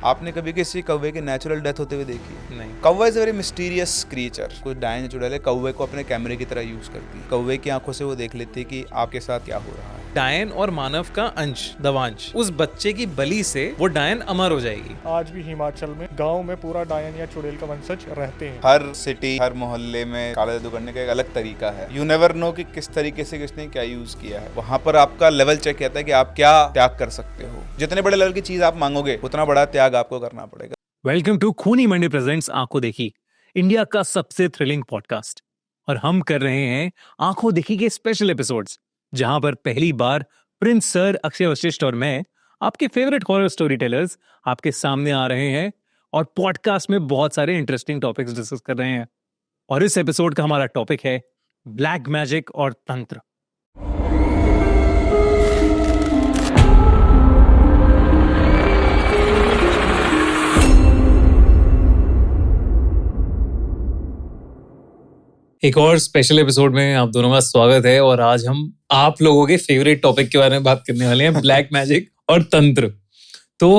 आपने कभी किसी कौवे के नेचुरल डेथ होते हुए देखी? नहीं। कौवा is a very mysterious creature. कुछ डायन चुड़ैल है कौवे को अपने कैमरे की तरह यूज करती है। कौवे की आंखों से वो देख लेती है कि आपके साथ क्या हो रहा है। डायन और मानव का अंश दवांश, उस बच्चे की बलि से वो डायन अमर हो जाएगी। आज भी हिमाचल में गांव में पूरा डायन या चुड़ैल का वंशज रहते हैं। हर सिटी, हर मोहल्ले में काला जादू करने का एक अलग तरीका है। यू नेवर नो कि किस तरीके से किसने क्या यूज किया है। वहाँ पर आपका लेवल चेक कहता है कि आप क्या त्याग कर सकते हो। जितने बड़े लेवल की चीज आप मांगोगे उतना बड़ा त्याग आपको करना पड़ेगा। वेलकम टू खूनी मंडी प्रेजेंट्स आंखों देखी, इंडिया का सबसे थ्रिलिंग पॉडकास्ट। और हम कर रहे हैं आंखों देखी के स्पेशल एपिसोड्स, जहां पर पहली बार प्रिंस सर, अक्षय वशिष्ठ और मैं, आपके फेवरेट हॉरर स्टोरी टेलर्स, आपके सामने आ रहे हैं और पॉडकास्ट में बहुत सारे इंटरेस्टिंग टॉपिक्स डिस्कस कर रहे हैं। और इस एपिसोड का हमारा टॉपिक है ब्लैक मैजिक और तंत्र। एक और स्पेशल एपिसोड में आप दोनों का स्वागत है। और आज हम आप लोगों के फेवरेट टॉपिक के बारे में बात करने वाले हैं, ब्लैक मैजिक और तंत्र। तो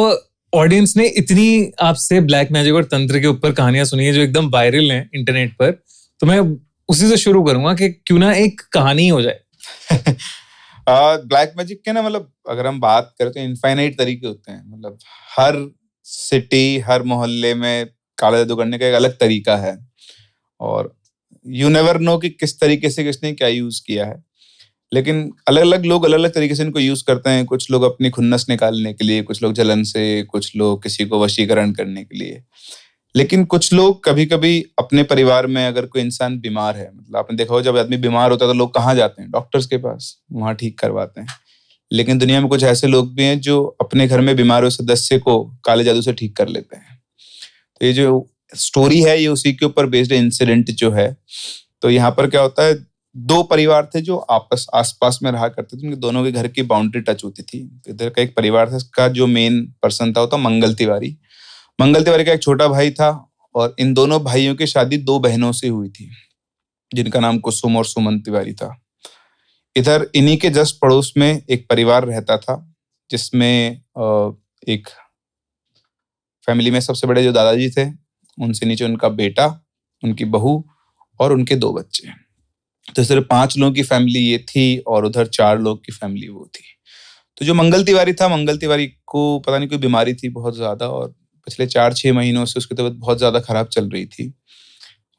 ऑडियंस ने इतनी आपसे ब्लैक मैजिक और तंत्र के ऊपर कहानियां सुनी है जो एकदम वायरल हैं इंटरनेट पर, तो मैं उसी से शुरू करूंगा कि क्यों ना एक कहानी हो जाए। ब्लैक मैजिक के ना, मतलब अगर हम बात करें तो इनफाइनाइट तरीके होते हैं। मतलब हर सिटी, हर मोहल्ले में काला जादू करने का एक अलग तरीका है। और यू नेवर नो कि किस तरीके से किसने क्या यूज किया है। लेकिन अलग अलग लोग अलग अलग तरीके से इनको यूज करते हैं। कुछ लोग अपनी खुन्नस निकालने के लिए, कुछ लोग जलन से, कुछ लोग किसी को वशीकरण करने के लिए। लेकिन कुछ लोग कभी कभी अपने परिवार में अगर कोई इंसान बीमार है, मतलब आपने देखा हो जब आदमी बीमार होता है तो लोग कहाँ जाते हैं? डॉक्टर्स के पास, वहाँ ठीक करवाते हैं। लेकिन दुनिया में कुछ ऐसे लोग भी हैं जो अपने घर में बीमार हुए सदस्य को काले जादू से ठीक कर लेते हैं। तो ये जो स्टोरी है ये उसी के ऊपर बेस्ड इंसिडेंट जो है। तो यहाँ पर क्या होता है, दो परिवार थे जो आपस आसपास में रहा करते थे। उनके दोनों के घर की बाउंड्री टच होती थी। इधर का एक परिवार था, इसका जो मेन पर्सन था वो था मंगल तिवारी। मंगल तिवारी का एक छोटा भाई था और इन दोनों भाइयों की शादी दो बहनों से हुई थी जिनका नाम कुसुम और सुमन तिवारी था। इधर इन्हीं के जस्ट पड़ोस में एक परिवार रहता था जिसमें एक फैमिली में सबसे बड़े जो दादाजी थे, उनसे नीचे उनका बेटा, उनकी बहू और उनके दो बच्चे। तो सिर्फ 5 लोगों की फैमिली ये थी और उधर 4 लोग की फैमिली वो थी। तो जो मंगल तिवारी था, मंगल तिवारी को पता नहीं कोई बीमारी थी बहुत ज्यादा और पिछले 4-6 महीनों से उसकी तबीयत बहुत ज्यादा खराब चल रही थी।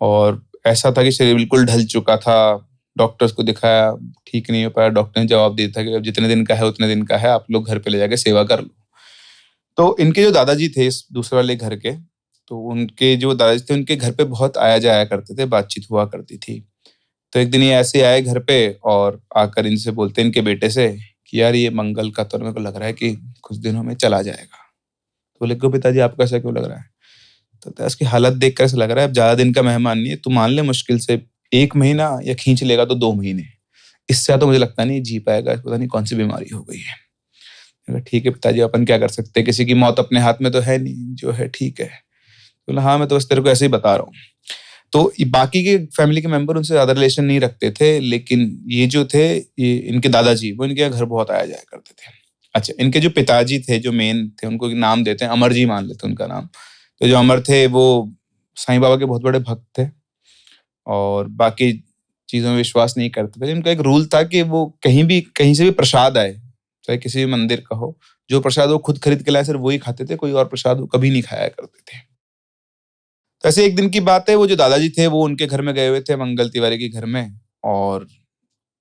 और ऐसा था कि शरीर बिल्कुल ढल चुका था। डॉक्टर्स को दिखाया, ठीक नहीं हो पाया। डॉक्टर ने जवाब दिया था कि अब जितने दिन का है उतने दिन का है, आप लोग घर पे ले जाके सेवा कर लो। तो इनके जो दादाजी थे इस दूसरे वाले घर के, तो उनके जो दादाजी थे उनके घर पे बहुत आया जाया करते थे, बातचीत हुआ करती थी। तो एक दिन ये ऐसे आए घर पे और आकर इनसे बोलते इनके बेटे से कि यार ये मंगल का तो मेरे को लग रहा है कि कुछ दिनों में चला जाएगा। तो बोले क्यों पिताजी, आपको ऐसा क्यों लग रहा है? तो इसकी हालत देख कर ऐसा लग रहा है अब ज्यादा दिन का मेहमान नहीं है, तू मान ले मुश्किल से 1 महीना या खींच लेगा तो 2 महीने, इससे ज्यादा तो मुझे लगता नहीं जी पाएगा। पता नहीं कौन सी बीमारी हो गई है। ठीक है पिताजी, अपन क्या कर सकते हैं, किसी की मौत अपने हाथ में तो है नहीं, जो है ठीक है। बोला हाँ मैं तो बस तेरे को ऐसे ही बता रहा हूँ। तो बाकी के फैमिली के मेंबर उनसे ज्यादा रिलेशन नहीं रखते थे, लेकिन ये जो थे, ये इनके दादाजी, वो इनके घर बहुत आया जाया करते थे। अच्छा, इनके जो पिताजी थे, जो मेन थे, उनको नाम देते हैं अमर जी, मान लेते हैं उनका नाम। तो जो अमर थे वो साईं बाबा के बहुत बड़े भक्त थे और बाकी चीजों में विश्वास नहीं करते थे। इनका एक रूल था कि वो कहीं से भी प्रसाद आए, चाहे किसी भी मंदिर का हो, जो प्रसाद वो खुद खरीद के लाए सिर्फ वही खाते थे, कोई और प्रसाद वो कभी नहीं खाया करते थे। तो ऐसे एक दिन की बात है, वो जो दादाजी थे वो उनके घर में गए हुए थे, मंगल तिवारी के घर में, और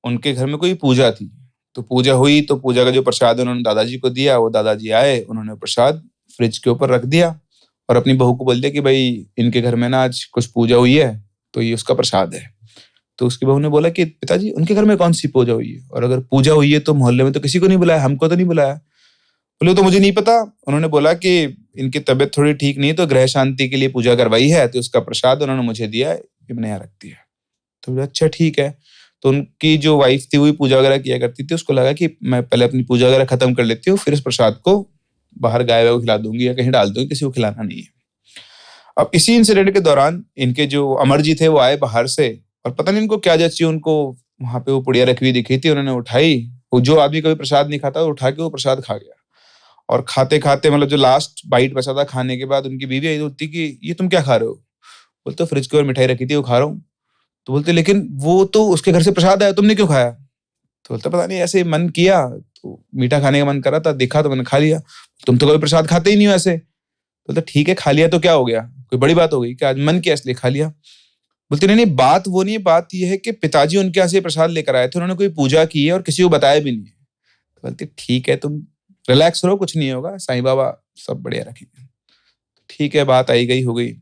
उनके घर में कोई पूजा थी। तो पूजा हुई तो पूजा का जो प्रसाद उन्होंने दादाजी को दिया, वो दादाजी आए, उन्होंने प्रसाद फ्रिज के ऊपर रख दिया और अपनी बहू को बोल दिया कि भाई इनके घर में ना आज कुछ पूजा हुई है तो ये उसका प्रसाद है। तो उसकी बहू ने बोला कि पिताजी उनके घर में कौन सी पूजा हुई है, और अगर पूजा हुई है तो मोहल्ले में तो किसी को नहीं बुलाया, हमको तो नहीं बुलाया। बोले तो मुझे नहीं पता। उन्होंने बोला कि इनकी तबीयत थोड़ी ठीक नहीं तो ग्रह शांति के लिए पूजा करवाई है, तो उसका प्रसाद उन्होंने मुझे दिया है, ये मैंने यहाँ रख दिया। तो बोला अच्छा ठीक है। तो उनकी जो वाइफ थी वही पूजा वगैरह किया करती थी, उसको लगा कि मैं पहले अपनी पूजा वगैरह खत्म कर लेती हूँ, फिर इस प्रसाद को बाहर गाय को खिला दूंगी या कहीं डाल दूंगी, किसी को खिलाना नहीं है। अब इसी इंसिडेंट के दौरान इनके जो अमर जी थे वो आए बाहर से, और पता नहीं इनको क्या जची, उनको वहां पे वो पुड़िया रखी हुई दिखी थी, उन्होंने उठाई। वो जो आदमी कभी प्रसाद नहीं खाता वो उठा के वो प्रसाद खा गया और खाते खाते मतलब जो लास्ट बाइट बचा था खाने के बाद उनकी बीवी आई बोलती कि ये तुम क्या खा रहे हो? बोलते फ्रिज के ऊपर मिठाई रखी थी वो खा रहा हूँ। तो बोलते लेकिन वो तो उसके घर से प्रसाद आया, तुमने क्यों खाया? तो बोलता पता नहीं ऐसे मन किया, तो मीठा खाने का मन करा था, देखा तो मैंने खा लिया। तुम तो कभी प्रसाद खाते ही नहीं हो ऐसे। बोलते ठीक है खा लिया तो क्या हो गया, कोई बड़ी बात हो गई क्या? आज मन किया इसलिए खा लिया। बोलते नहीं नहीं बात वो नहीं है, बात ये है कि पिताजी उनके यहाँ से प्रसाद लेकर आए थे, उन्होंने कोई पूजा की है और किसी को बताया भी नहीं है। तो बोलते ठीक है तुम रिलैक्स रहो, कुछ नहीं होगा, साईं बाबा सब बढ़िया रखेंगे। ठीक है बात आई गई हो गई।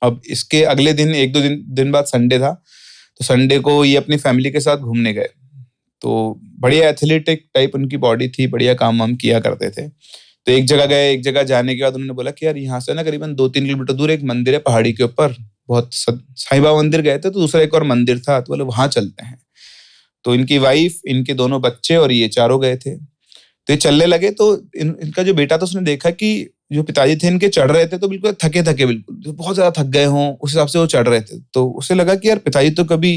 अब इसके अगले दिन एक दो दिन बाद संडे था, तो संडे को ये अपनी फैमिली के साथ घूमने गए। तो बढ़िया एथलेटिक टाइप उनकी बॉडी थी, बढ़िया काम वाम किया करते थे। तो एक जगह गए, एक जगह जाने के बाद उन्होंने बोला कि यार यहाँ से ना करीबन 2-3 किलोमीटर दूर एक मंदिर है पहाड़ी के ऊपर, बहुत साईं बाबा मंदिर गए थे तो दूसरा एक और मंदिर था, तो बोले वहां चलते हैं। तो इनकी वाइफ, इनके दोनों बच्चे और ये चारों गए थे। तो ये चलने लगे तो इनका जो बेटा था उसने देखा कि जो पिताजी थे इनके चढ़ रहे थे तो बिल्कुल थके थके, बिल्कुल बहुत ज्यादा थक गए हों, उस हिसाब से वो चढ़ रहे थे। तो उसे लगा कि यार पिताजी तो कभी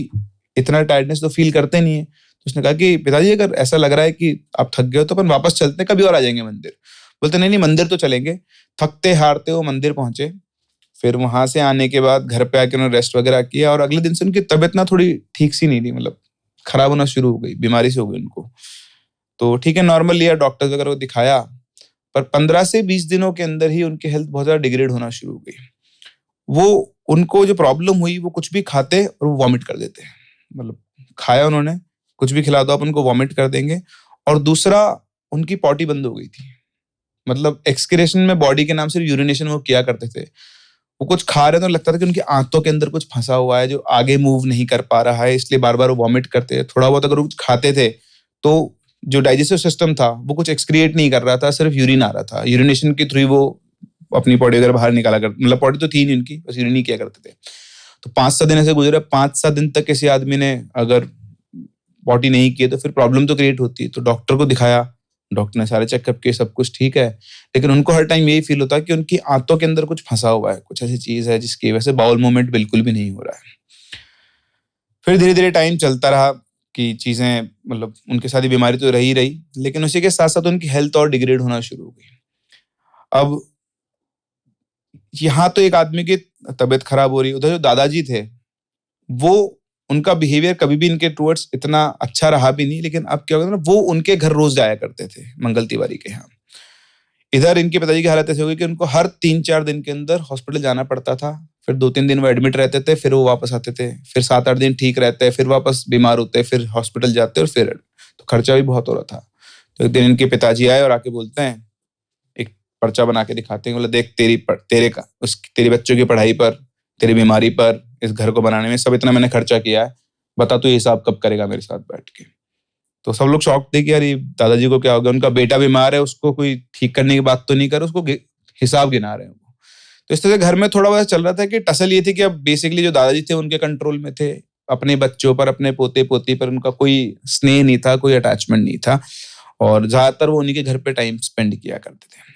इतना टायर्डनेस तो फील करते नहीं है। तो उसने कहा कि पिताजी अगर ऐसा लग रहा है कि आप थक गए हो तो अपन वापस चलते हैं, कभी और आ जाएंगे मंदिर। बोलते नहीं नहीं मंदिर तो चलेंगे। थकते हारते वो मंदिर पहुंचे। फिर वहां से आने के बाद घर पे आके उन्होंने रेस्ट वगैरह किया और अगले दिन से उनकी तबीयत ना थोड़ी ठीक सी नहीं थी, मतलब खराब होना शुरू हो गई, बीमारी से हो गई उनको। तो ठीक है नॉर्मल लिया, डॉक्टर वगैरह को दिखाया, पर 15 से 20 दिनों के अंदर ही उनकी हेल्थ बहुत ज्यादा डिग्रेड होना शुरू हो गई। वो उनको जो प्रॉब्लम हुई, वो कुछ भी खाते और वो वॉमिट कर देते हैं। मतलब खाया उन्होंने, कुछ भी खिला दो आप उनको वॉमिट कर देंगे। और दूसरा उनकी पॉटी बंद हो गई थी, मतलब एक्सक्रेशन में बॉडी के नाम से यूरिनेशन वो किया करते थे। वो कुछ खा रहे तो लगता था कि उनकी आंतों के अंदर कुछ फंसा हुआ है जो आगे मूव नहीं कर पा रहा है, इसलिए बार बार वो वॉमिट करते थे। थोड़ा बहुत अगर वो कुछ खाते थे तो जो डाइजेस्टिव सिस्टम था वो कुछ एक्सक्रिएट नहीं कर रहा था, सिर्फ यूरिन आ रहा था। यूरिनेशन के थ्रू वो अपनी बॉडी वगैरह बाहर निकाला करते, मतलब बॉडी तो थी नहीं उनकी, बस यूरिन ही किया करते थे। तो 5-7 दिन ऐसे गुजरे। 5-7 दिन तक किसी आदमी ने अगर बॉडी नहीं की तो फिर प्रॉब्लम तो क्रिएट होती है। तो डॉक्टर को दिखाया, डॉक्टर ने सारे चेकअप किए, सब कुछ ठीक है, लेकिन उनको हर टाइम यही फील होता है कि उनकी आंतों के अंदर कुछ फंसा हुआ है, कुछ ऐसी चीज है जिसकी वजह से बाउल मूवमेंट बिल्कुल भी नहीं हो रहा है। फिर धीरे धीरे टाइम चलता रहा कि चीजें, मतलब उनके साथ ही बीमारी तो रही रही, लेकिन उसी के साथ साथ उनकी हेल्थ और डिग्रेड होना शुरू हो गई। अब यहाँ तो एक आदमी की तबीयत खराब हो रही, उधर जो दादाजी थे वो, उनका बिहेवियर कभी भी इनके टुवर्ड्स इतना अच्छा रहा भी नहीं, लेकिन अब क्या होगा ना, वो उनके घर रोज जाया करते थे मंगल तिवारी के यहाँ। इधर इनके पिताजी की हालत ऐसी हो गई कि उनको हर 3-4 दिन के अंदर हॉस्पिटल जाना पड़ता था। फिर 2-3 दिन वो एडमिट रहते थे, फिर वो वापस आते थे, फिर 7-8 दिन ठीक रहते, फिर वापस बीमार होते, फिर हॉस्पिटल जाते और फिर तो खर्चा भी बहुत हो रहा था। तो एक दिन इनके पिताजी आए और आके बोलते हैं, एक पर्चा बना के दिखाते हैं, बोले देख तेरी बच्चों की पढ़ाई पर, तेरी बीमारी पर, इस घर को बनाने में सब इतना मैंने खर्चा किया है, बता तू ये हिसाब कब करेगा मेरे साथ बैठ के। तो सब लोग शॉक थे कि यार ये दादाजी को क्या हो गया, उनका बेटा बीमार है, उसको कोई ठीक करने की बात तो नहीं कर, उसको हिसाब गिना रहे हैं वो। तो इस तरह से घर में थोड़ा बहुत चल रहा था कि टसल ये थी कि अब बेसिकली जो दादाजी थे उनके कंट्रोल में थे, अपने बच्चों पर, अपने पोते पोती पर उनका कोई स्नेह नहीं था, कोई अटैचमेंट नहीं था, और ज्यादातर वो उन्हीं के घर पे टाइम स्पेंड किया करते थे।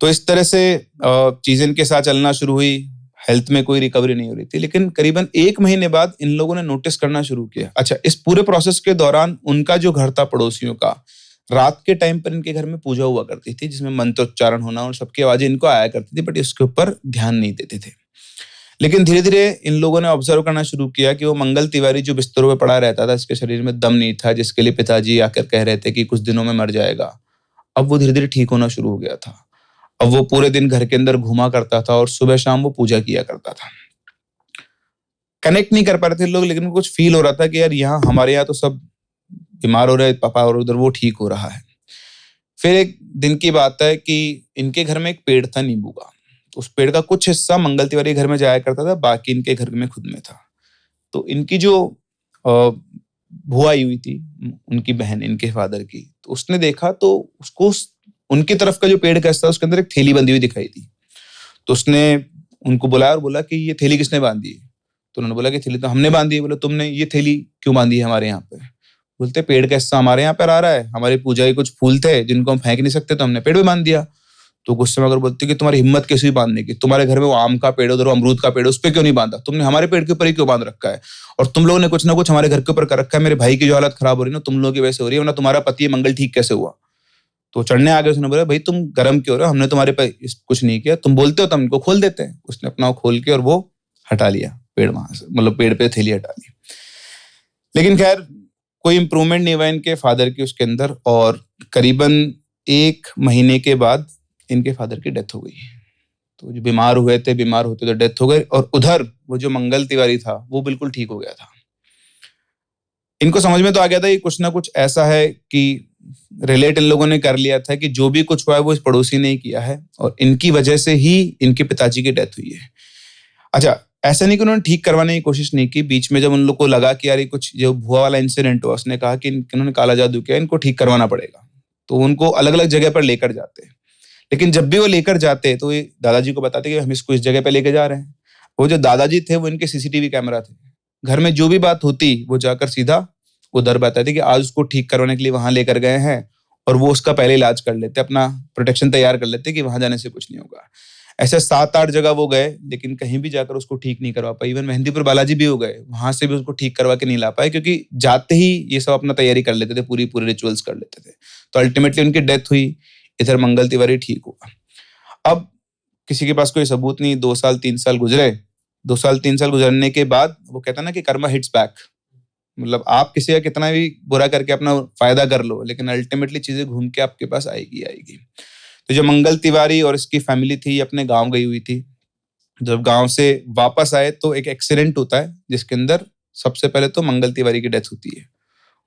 तो इस तरह से चीजें इनके साथ चलना शुरू हुई। हेल्थ में कोई रिकवरी नहीं हो रही थी, लेकिन करीबन 1 महीने बाद इन लोगों ने नोटिस करना शुरू किया। अच्छा, इस पूरे प्रोसेस के दौरान उनका जो घर था पड़ोसियों का, रात के टाइम पर इनके घर में पूजा हुआ करती थी जिसमें मंत्रोच्चारण होना और सबकी आवाजें इनको आया करती थी, बट इसके ऊपर ध्यान नहीं देते थे। लेकिन धीरे धीरे इन लोगों ने ऑब्जर्व करना शुरू किया कि वो मंगल तिवारी जो बिस्तरों पे पड़ा रहता था, इसके शरीर में दम नहीं था, जिसके लिए पिताजी आकर कह रहे थे कि कुछ दिनों में मर जाएगा, अब वो धीरे धीरे ठीक होना शुरू हो गया था। अब वो पूरे दिन घर के अंदर घुमा करता था और सुबह शाम वो पूजा किया करता था। कनेक्ट नहीं कर पा रहे थे लोग, लेकिन कुछ फील हो रहा था कि यार यहाँ हमारे यहाँ तो सब बीमार हो रहे हैं पापा, और उधर वो ठीक हो रहा है। फिर एक दिन की बात है कि इनके घर में एक पेड़ था नींबू का, तो उस पेड़ का कुछ हिस्सा मंगल तिवारी घर में जाया करता था, बाकी इनके घर में खुद में था। तो इनकी जो बुआ आई हुई थी, उनकी बहन, इनके फादर की, तो उसने देखा तो उसको उनकी तरफ का जो पेड़ का हिस्सा उसके अंदर एक थैली बंधी हुई दिखाई दी। तो उसने उनको बुलाया और बोला कि ये थैली किसने बांधी है? तो उन्होंने बोला कि थैली तो हमने बांधी है। बोले तुमने ये थैली क्यों बांधी है हमारे यहाँ पे? बोलते पेड़ का हिस्सा हमारे यहाँ पर आ रहा है, हमारी पूजा के कुछ फूल थे जिनको हम फेंक नहीं सकते, तो हमने पेड़ में बांध दिया। तो गुस्से में अगर बोलते कि तुम्हारी हिम्मत कैसे हुई बांधने की, तुम्हारे घर में वो आम का पेड़, उधर वो अमरूद का पेड़, उस पर क्यों नहीं बांधा, तुमने हमारे पेड़ के ऊपर ही क्यों बांध रखा है, और तुम लोगों ने कुछ ना कुछ हमारे घर के ऊपर कर रखा है। मेरे भाई की जो हालत खराब हो रही है ना तुम लोगों की वजह से हो रही है, वरना तुम्हारा पति मंगल ठीक कैसे हुआ? तो चढ़ने आ गए, उसने बोला भाई तुम गर्म क्यों हो रहे हो, हमने तुम्हारे पे कुछ नहीं किया, तुम बोलते हो तो हम इनको खोल देते हैं। उसने अपना खोल के और वो हटा लिया पेड़ वहां से, मतलब पेड़ पे थैली हटा ली। लेकिन खैर कोई इंप्रूवमेंट नहीं हुआ इनके फादर की उसके अंदर, और करीबन 1 महीने के बाद इनके फादर की डेथ हो गई। तो जो बीमार हुए थे, बीमार होते तो डेथ हो गई। और उधर वो जो मंगल तिवारी था वो बिल्कुल ठीक हो गया था। इनको समझ में तो आ गया था कि कुछ ना कुछ ऐसा है कि रिलेट इन लोगों ने कर लिया था कि जो भी कुछ हुआ है वो इस पड़ोसी ने ही किया है, और इनकी वजह से ही इनके पिताजी की डेथ हुई है। अच्छा, ऐसा नहीं कि उन्होंने ठीक करवाने की कोशिश नहीं की। बीच में जब उन लोग को लगा कि यार ये कुछ जो भुआ वाला इंसिडेंट हुआ, उसने कहा कि इन्होंने काला जादू किया, इनको ठीक करवाना पड़ेगा। तो उनको अलग अलग जगह पर लेकर जाते, लेकिन जब भी वो लेकर जाते तो ये दादाजी को बताते कि हम इसको इस जगह पे लेके जा रहे हैं। वो जो दादाजी थे वो इनके सीसीटीवी कैमरा थे। घर में जो भी बात होती वो जाकर सीधा उधर बताते कि आज उसको ठीक करवाने के लिए वहां लेकर गए हैं, और वो उसका पहले इलाज कर लेते, अपना प्रोटेक्शन तैयार कर लेते कि वहां जाने से कुछ नहीं होगा। ऐसे 7-8 जगह वो गए, लेकिन कहीं भी जाकर उसको ठीक नहीं करवा पाए। इवन मेहंदीपुर बालाजी भी हो गए, वहां से भी उसको ठीक करवा के नहीं ला पाए, क्योंकि जाते ही ये सब अपना तैयारी कर लेते थे, पूरी रिचुअल्स कर लेते थे। तो अल्टीमेटली उनकी डेथ हुई, इधर मंगल तिवारी ठीक हुआ। अब किसी के पास कोई सबूत नहीं, 2 साल 3 साल गुजरे। 2 साल 3 साल गुजरने के बाद वो कहता है ना कि कर्मा हिट्स बैक, मतलब आप किसी का कितना भी बुरा करके अपना फायदा कर लो, लेकिन अल्टीमेटली चीजें घूम के आपके पास आएगी। तो जो मंगल तिवारी और इसकी फैमिली थी, ये अपने गांव गई हुई थी। जब गांव से वापस आए तो एक एक्सीडेंट होता है, जिसके अंदर सबसे पहले तो मंगल तिवारी की डेथ होती है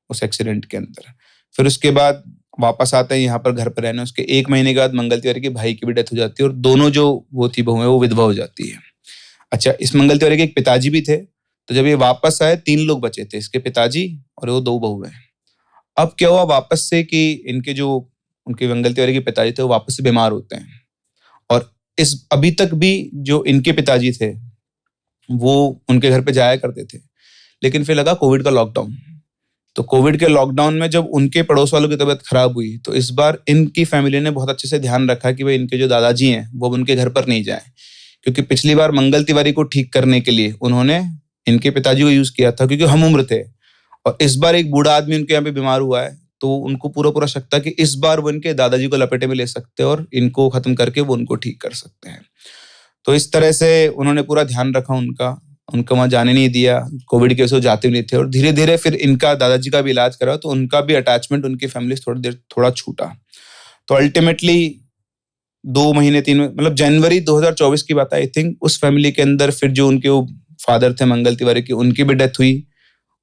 उस एक्सीडेंट के अंदर। फिर उसके बाद वापस आते हैं यहाँ पर घर पर रहने। उसके 1 महीने के बाद मंगल तिवारी के भाई की भी डेथ हो जाती है, और दोनों जो वो थी बहुएं वो विधवा हो जाती है। अच्छा, इस मंगल तिवारी के एक पिताजी भी थे। तो जब ये वापस आए 3 लोग बचे थे, इसके पिताजी और वो 2 बहुएं। अब क्या हुआ वापस से कि इनके जो उनके मंगल तिवारी के पिताजी थे वो वापस से बीमार होते हैं, और इस अभी तक भी जो इनके पिताजी थे वो उनके घर पे जाया करते थे। लेकिन फिर लगा कोविड का लॉकडाउन। तो कोविड के लॉकडाउन में जब उनके पड़ोस वालों की तबीयत खराब हुई, तो इस बार इनकी फैमिली ने बहुत अच्छे से ध्यान रखा कि भाई इनके जो दादाजी हैं वो उनके घर पर नहीं जाए, क्योंकि पिछली बार मंगल तिवारी को ठीक करने के लिए उन्होंने इनके पिताजी को यूज किया था, क्योंकि हम उम्र थे। और इस बार एक बूढ़ा आदमी उनके यहाँ पे बीमार हुआ है, तो उनको पूरा शक था कि इस बार वो इनके दादाजी को लपेटे में ले सकते हैं और इनको खत्म करके वो उनको ठीक कर सकते हैं। तो इस तरह से उन्होंने पूरा ध्यान रखा उनका वहां जाने नहीं दिया। कोविड के वजह से जाते भी नहीं थे, और धीरे धीरे फिर इनका दादाजी का भी इलाज करा, तो उनका भी अटैचमेंट उनकी फैमिली से थोड़ा छूटा। तो अल्टीमेटली 2 महीने 3 मतलब जनवरी 2024 की बात, आई थिंक उस फैमिली के अंदर फिर जो उनके वो फादर थे मंगल तिवारी की, उनकी भी डेथ हुई।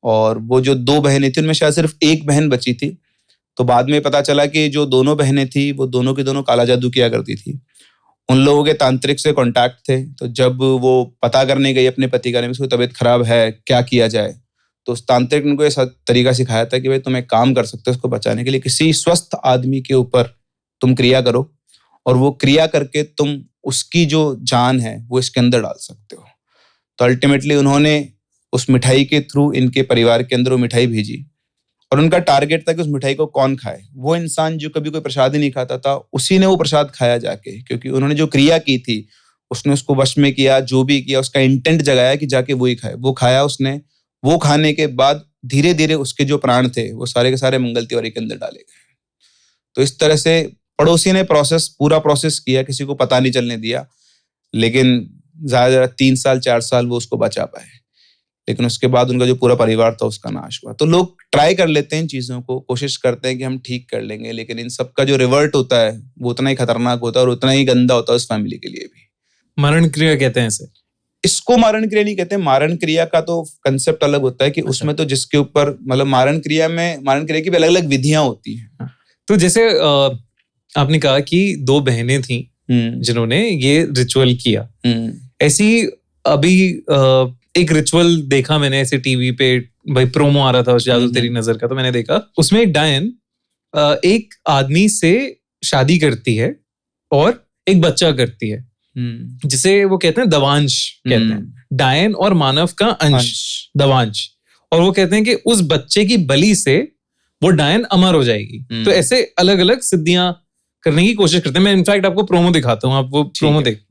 और वो जो 2 बहनें थी उनमें शायद सिर्फ 1 बहन बची थी। तो बाद में पता चला कि जो दोनों बहनें थी वो दोनों की दोनों काला जादू किया करती थी। उन लोगों के तांत्रिक से कांटेक्ट थे। तो जब वो पता करने गई अपने पति का, उसकी तबीयत खराब है, क्या किया जाए, तो उस तांत्रिक ने उनको ये तरीका सिखाया था कि भाई तुम एक काम कर सकते हो उसको बचाने के लिए, किसी स्वस्थ आदमी के ऊपर तुम क्रिया करो, और वो क्रिया करके तुम उसकी जो जान है वो इसके अंदर डाल सकते हो। तो अल्टीमेटली उन्होंने उस मिठाई के थ्रू इनके परिवार के अंदर वो मिठाई भेजी, और उनका टारगेट था कि उस मिठाई को कौन खाए। वो इंसान जो कभी कोई प्रसाद ही नहीं खाता था, उसी ने वो प्रसाद खाया जाके, क्योंकि उन्होंने जो क्रिया की थी उसने उसको वश में किया, जो भी किया उसका इंटेंट जगाया कि जाके वो ही खाए। वो खाया उसने। वो खाने के बाद धीरे धीरे उसके जो प्राण थे वो सारे के सारे मंगल तिवारी के अंदर डाले गए। तो इस तरह से पड़ोसी ने पूरा प्रोसेस किया, किसी को पता नहीं चलने दिया, लेकिन ज्यादा 3 साल 4 साल वो उसको बचा पाए। लेकिन उसके बाद उनका जो पूरा परिवार था उसका नाश हुआ। तो लोग ट्राई कर लेते हैं इन चीजों को, कोशिश करते हैं कि हम ठीक कर लेंगे, लेकिन इन सब का जो रिवर्ट होता है वो उतना ही खतरनाक होता है और उतना ही गंदा होता है उस फैमिली के लिए भी। मरण क्रिया कहते हैं इसे? इसको मारण क्रिया नहीं कहते। मारण क्रिया का तो कंसेप्ट अलग होता है कि उसमें तो जिसके ऊपर मतलब मारण क्रिया की भी अलग अलग विधियां होती हैं। तो जैसे आपने कहा कि 2 बहनें थी जिन्होंने ये रिचुअल किया, ऐसी अभी एक रिचुअल देखा मैंने ऐसे टीवी पे, भाई प्रोमो आ रहा था उस जादू तेरी नजर का, तो मैंने देखा उसमें डायन एक आदमी से शादी करती है और एक बच्चा करती है, जिसे वो कहते हैं दवांश कहते हैं, डायन और मानव का अंश दवांश। और वो कहते हैं कि उस बच्चे की बलि से वो डायन अमर हो जाएगी। तो ऐसे अलग अलग सिद्धियां करने की कोशिश करते हैं। मैं इनफैक्ट आपको प्रोमो दिखाता हूँ, आप वो प्रोमो देख।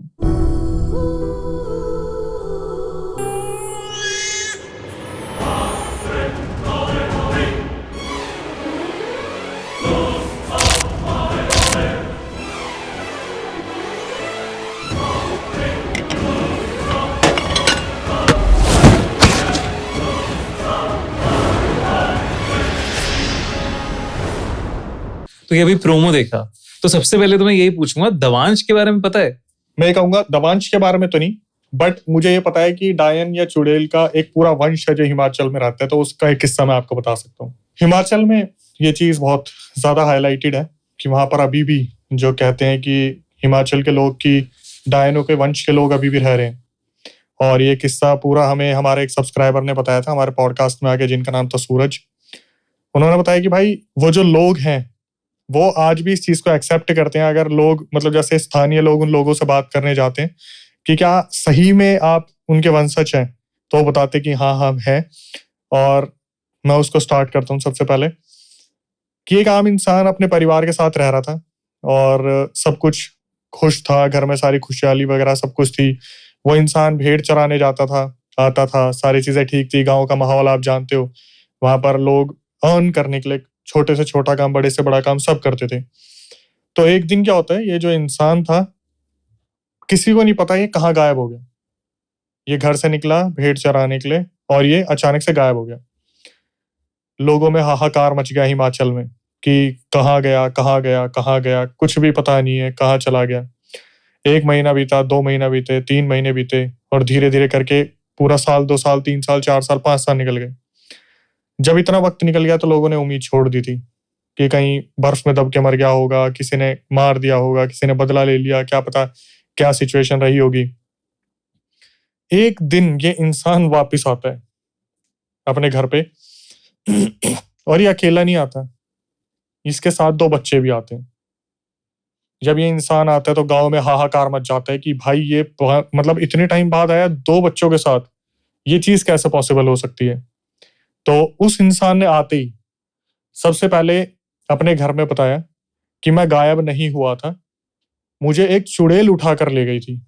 तो ये अभी प्रोमो देखा, तो सबसे पहले तो मैं यही पूछूंगा, दवांश के बारे में पता है? मैं कहूंगा दवांश के बारे में तो नहीं, बट मुझे ये पता है कि डायन या चुड़ैल का एक पूरा वंश है जो हिमाचल में रहता है, तो उसका एक किस्सा मैं आपको बता सकता हूँ। हिमाचल में ये चीज बहुत ज्यादा हाईलाइटेड है कि वहां पर अभी भी जो कहते हैं कि हिमाचल के लोग की डायनों के वंश के लोग अभी भी रह रहे हैं। और ये किस्सा पूरा हमें हमारे एक सब्सक्राइबर ने बताया था हमारे पॉडकास्ट में आके, जिनका नाम था सूरज। उन्होंने बताया कि भाई वो जो लोग हैं वो आज भी इस चीज को एक्सेप्ट करते हैं। अगर लोग मतलब जैसे स्थानीय लोग उन लोगों से बात करने जाते हैं कि क्या सही में आप उनके वंशज हैं, तो वो बताते कि हाँ हम हैं। और मैं उसको स्टार्ट करता हूँ सबसे पहले कि एक आम इंसान अपने परिवार के साथ रह रहा था और सब कुछ खुश था, घर में सारी खुशहाली वगैरह सब कुछ थी। वो इंसान भेड़ चराने जाता था, आता था, सारी चीजें ठीक थी। गाँव का माहौल आप जानते हो, वहां पर लोग अर्न करने के लिए छोटे से छोटा काम, बड़े से बड़ा काम सब करते थे। तो एक दिन क्या होता है, ये जो इंसान था किसी को नहीं पता ये कहाँ गायब हो गया। ये घर से निकला भेड़ चराने के लिए और ये अचानक से गायब हो गया। लोगों में हाहाकार मच गया हिमाचल में कि कहाँ गया कहाँ गया कहाँ गया, कुछ भी पता नहीं है कहाँ चला गया। 1 महीना बीता, 2 महीना बीते, 3 महीने बीते और धीरे धीरे करके पूरा साल, 2 साल, 3 साल, 4 साल, 5 साल निकल गए। जब इतना वक्त निकल गया तो लोगों ने उम्मीद छोड़ दी थी कि कहीं बर्फ में दब के मर गया होगा, किसी ने मार दिया होगा, किसी ने बदला ले लिया, क्या पता क्या सिचुएशन रही होगी। एक दिन ये इंसान वापस आता है अपने घर पे और ये अकेला नहीं आता, इसके साथ 2 बच्चे भी आते हैं। जब ये इंसान आता है तो गांव में हाहाकार मच जाता है कि भाई ये मतलब इतने टाइम बाद आया 2 बच्चों के साथ, ये चीज कैसे पॉसिबल हो सकती है। तो उस इंसान ने आते ही सबसे पहले अपने घर में बताया कि मैं गायब नहीं हुआ था, मुझे एक चुड़ैल उठा कर ले गई थी।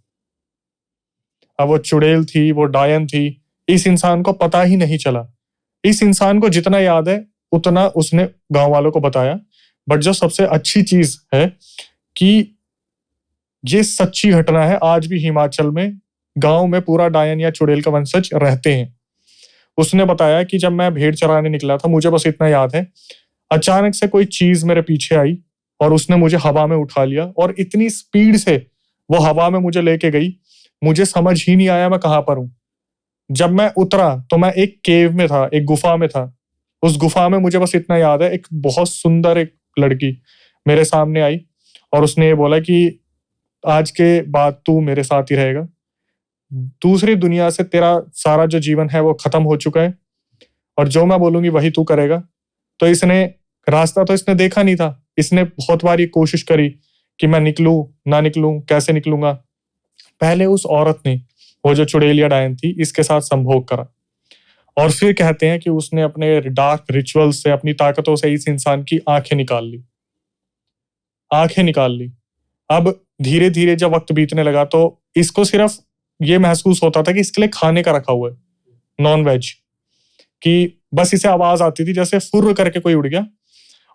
अब वो चुड़ैल थी, वो डायन थी, इस इंसान को पता ही नहीं चला। इस इंसान को जितना याद है उतना उसने गांव वालों को बताया। बट जो सबसे अच्छी चीज है कि ये सच्ची घटना है, आज भी हिमाचल में गांव में पूरा डायन या चुड़ैल का वंशज रहते हैं। उसने बताया कि जब मैं भेड़ चराने निकला था, मुझे बस इतना याद है, अचानक से कोई चीज मेरे पीछे आई और उसने मुझे हवा में उठा लिया और इतनी स्पीड से वो हवा में मुझे लेके गई, मुझे समझ ही नहीं आया मैं कहाँ पर हूं। जब मैं उतरा तो मैं एक केव में था, एक गुफा में था। उस गुफा में मुझे बस इतना याद है, एक बहुत सुंदर एक लड़की मेरे सामने आई और उसने ये बोला कि आज के बाद तू मेरे साथ ही रहेगा, दूसरी दुनिया से तेरा सारा जो जीवन है वो खत्म हो चुका है और जो मैं बोलूंगी वही तू करेगा। तो इसने रास्ता तो इसने देखा नहीं था, इसने बहुत बार ये कोशिश करी कि मैं निकलूं ना निकलूं, कैसे निकलूंगा। पहले उस औरत ने, वो जो चुड़ैल या डायन थी, इसके साथ संभोग करा और फिर कहते हैं कि उसने अपने डार्क रिचुअल से, अपनी ताकतों से इस इंसान की आंखें निकाल ली, आंखें निकाल ली। अब धीरे धीरे जब वक्त बीतने लगा तो इसको सिर्फ ये महसूस होता था कि इसके लिए खाने का रखा हुआ है, नॉन वेज, कि बस इसे आवाज आती थी जैसे फुर्र करके कोई उड़ गया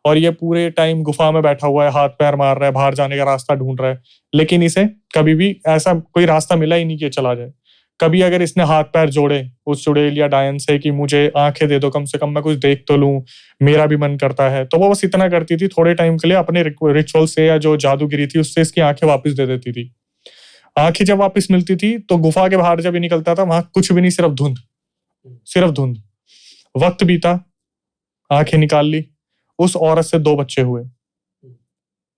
और ये पूरे टाइम गुफा में बैठा हुआ है, हाथ पैर मार रहा है, बाहर जाने का रास्ता ढूंढ रहा है, लेकिन इसे कभी भी ऐसा कोई रास्ता मिला ही नहीं कि चला जाए। कभी अगर इसने हाथ पैर जोड़े उस चुड़ैल या डायन से कि मुझे आंखें दे दो, कम से कम मैं कुछ देख तो लूं, मेरा भी मन करता है, तो वो बस इतना करती थी, थोड़े टाइम के लिए अपने रिचुअल से या जो जादूगिरी थी उससे इसकी आंखें वापस दे देती थी। आंखें जब वापस मिलती थी तो गुफा के बाहर जब ये निकलता था वहां कुछ भी नहीं, सिर्फ धुंध, सिर्फ धुंध। वक्त बीता, आंखें निकाल ली, उस औरत से 2 बच्चे हुए,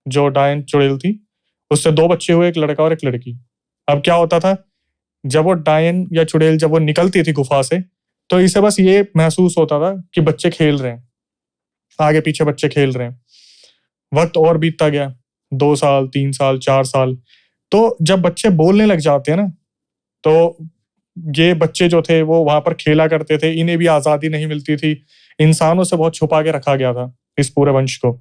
जो डायन चुड़ैल थी उससे 2 बच्चे हुए, एक लड़का और एक लड़की। अब क्या होता था, जब वो डायन या चुड़ैल जब वो निकलती थी गुफा से तो इसे बस ये महसूस होता था कि बच्चे खेल रहे हैं, आगे पीछे बच्चे खेल रहे हैं। वक्त और बीतता गया, 2 साल, 3 साल, 4 साल। तो जब बच्चे बोलने लग जाते हैं ना, तो ये बच्चे जो थे वो वहां पर खेला करते थे, इन्हें भी आजादी नहीं मिलती थी, इंसानों से बहुत छुपा के रखा गया था इस पूरे वंश को।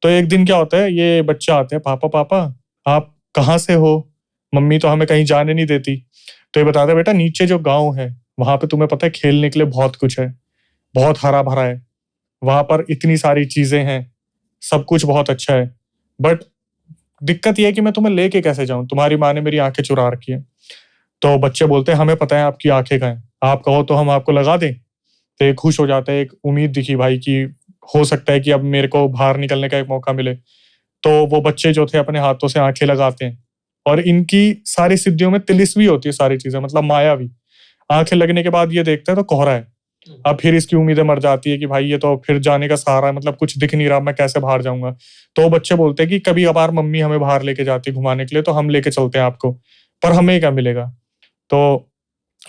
तो एक दिन क्या होता है, ये बच्चे आते हैं, पापा पापा आप कहाँ से हो, मम्मी तो हमें कहीं जाने नहीं देती। तो ये बताते, बेटा नीचे जो गांव है वहां पे तुम्हें पता है खेलने के लिए बहुत कुछ है, बहुत हरा भरा है, वहां पर इतनी सारी चीजें हैं, सब कुछ बहुत अच्छा है, बट दिक्कत यह है कि मैं तुम्हें लेके कैसे जाऊं, तुम्हारी माँ ने मेरी आंखें चुरा रखी है। तो बच्चे बोलते हैं हमें पता है आपकी आंखें कहाँ हैं, आप कहो तो हम आपको लगा दें। तो ये खुश हो जाता है, एक उम्मीद दिखी भाई कि हो सकता है कि अब मेरे को बाहर निकलने का एक मौका मिले। तो वो बच्चे जो थे अपने हाथों से आंखें लगाते हैं और इनकी सारी सिद्धियों में तिलिस्मी होती है सारी चीजें, मतलब मायावी। आंखें लगने के बाद ये देखते हैं तो कोहरा है। अब फिर इसकी उम्मीदें मर जाती है कि भाई ये तो फिर जाने का सहारा है, मतलब कुछ दिख नहीं रहा, मैं कैसे बाहर जाऊंगा। तो बच्चे बोलते हैं कि कभी कभार मम्मी हमें बाहर लेके जाती घुमाने के लिए, तो हम लेके चलते हैं आपको, पर हमें क्या मिलेगा। तो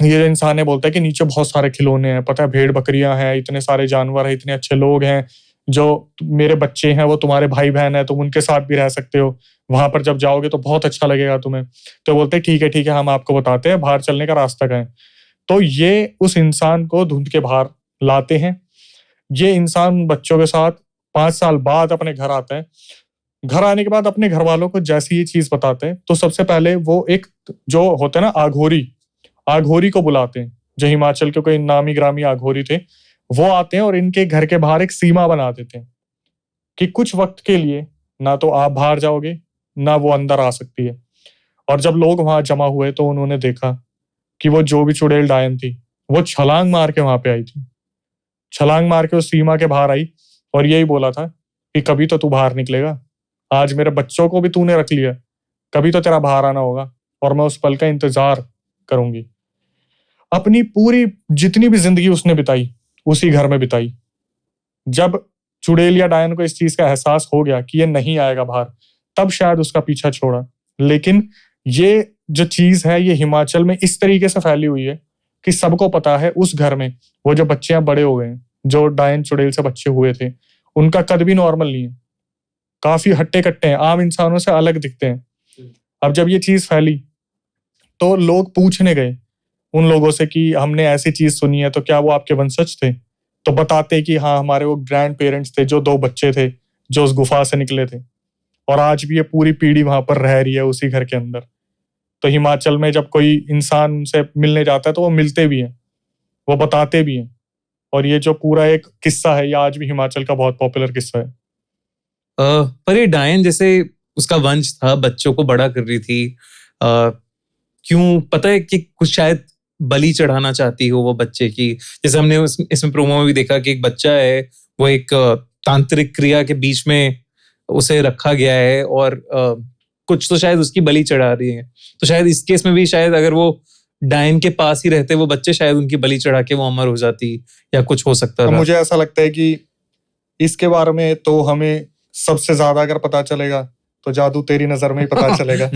ये इंसान है बोलता है कि नीचे बहुत सारे खिलौने हैं, पता है भेड़ बकरियां हैं, इतने सारे जानवर हैं, इतने अच्छे लोग हैं, जो मेरे बच्चे हैं वो तुम्हारे भाई बहन है, तुम उनके साथ भी रह सकते हो, वहां पर जब जाओगे तो बहुत अच्छा लगेगा तुम्हें। तो बोलते हैं ठीक है हम आपको बताते हैं बाहर चलने का रास्ता क्या है। तो ये उस इंसान को धुंध के बाहर लाते हैं। ये इंसान बच्चों के साथ 5 साल बाद अपने घर आता है। घर आने के बाद अपने घर वालों को जैसी ये चीज बताते हैं तो सबसे पहले वो एक जो होते हैं ना आघोरी को बुलाते हैं, जो हिमाचल के कोई नामी ग्रामी आघोरी थे, वो आते हैं और इनके घर के बाहर एक सीमा बना देते हैं कि कुछ वक्त के लिए ना तो आप बाहर जाओगे ना वो अंदर आ सकती है। और जब लोग वहां जमा हुए तो उन्होंने देखा कि वो जो भी चुड़ैल डायन थी वो छलांग मार के वहां पे आई थी, छलांग मार के उस सीमा के बाहर आई और यही बोला था कि कभी तो तू बाहर निकलेगा, आज मेरे बच्चों को भी तूने रख लिया, कभी तो तेरा बाहर आना होगा और मैं उस पल का इंतजार करूंगी। अपनी पूरी जितनी भी जिंदगी उसने बिताई उसी घर में बिताई। जब चुड़ैल या डायन को इस चीज का एहसास हो गया कि ये नहीं आएगा बाहर, तब शायद उसका पीछा छोड़ा। लेकिन ये जो चीज है ये हिमाचल में इस तरीके से फैली हुई है कि सबको पता है उस घर में वो जो बच्चे हैं बड़े हो गए हैं, जो डायन चुड़ैल से बच्चे हुए थे, उनका कद भी नॉर्मल नहीं है, काफी हट्टे कट्टे हैं, आम इंसानों से अलग दिखते हैं। अब जब ये चीज फैली तो लोग पूछने गए उन लोगों से कि हमने ऐसी चीज सुनी है, तो क्या वो आपके वंशज थे? तो बताते कि हाँ हमारे वो ग्रैंड पेरेंट्स थे, जो 2 बच्चे थे जो उस गुफा से निकले थे, और आज भी ये पूरी पीढ़ी वहां पर रह रही है उसी घर के अंदर। तो हिमाचल में जब कोई इंसान उनसे मिलने जाता है तो वो मिलते भी हैं, वो बताते भी हैं। और ये जो पूरा एक किस्सा है ये आज भी हिमाचल का बहुत पॉपुलर किस्सा है। पर ये डायन जैसे उसका वंश था, बच्चों को बड़ा कर रही थी, क्यों पता है कि कुछ शायद बलि चढ़ाना चाहती हो वो बच्चे की। जैसे हमने इसमें प्रोमो में भी देखा कि एक बच्चा है, वो एक तांत्रिक क्रिया के बीच में उसे रखा गया है और कुछ तो शायद उसकी बलि चढ़ा रही है। तो शायद इस केस में भी शायद अगर वो डायन के पास ही रहते वो बच्चे, शायद उनकी बलि चढ़ा के वो अमर हो जाती या कुछ हो सकता था। मुझे ऐसा लगता है कि इसके बारे में तो हमें सबसे ज्यादा अगर पता चलेगा तो जादू तेरी नजर में ही पता चलेगा।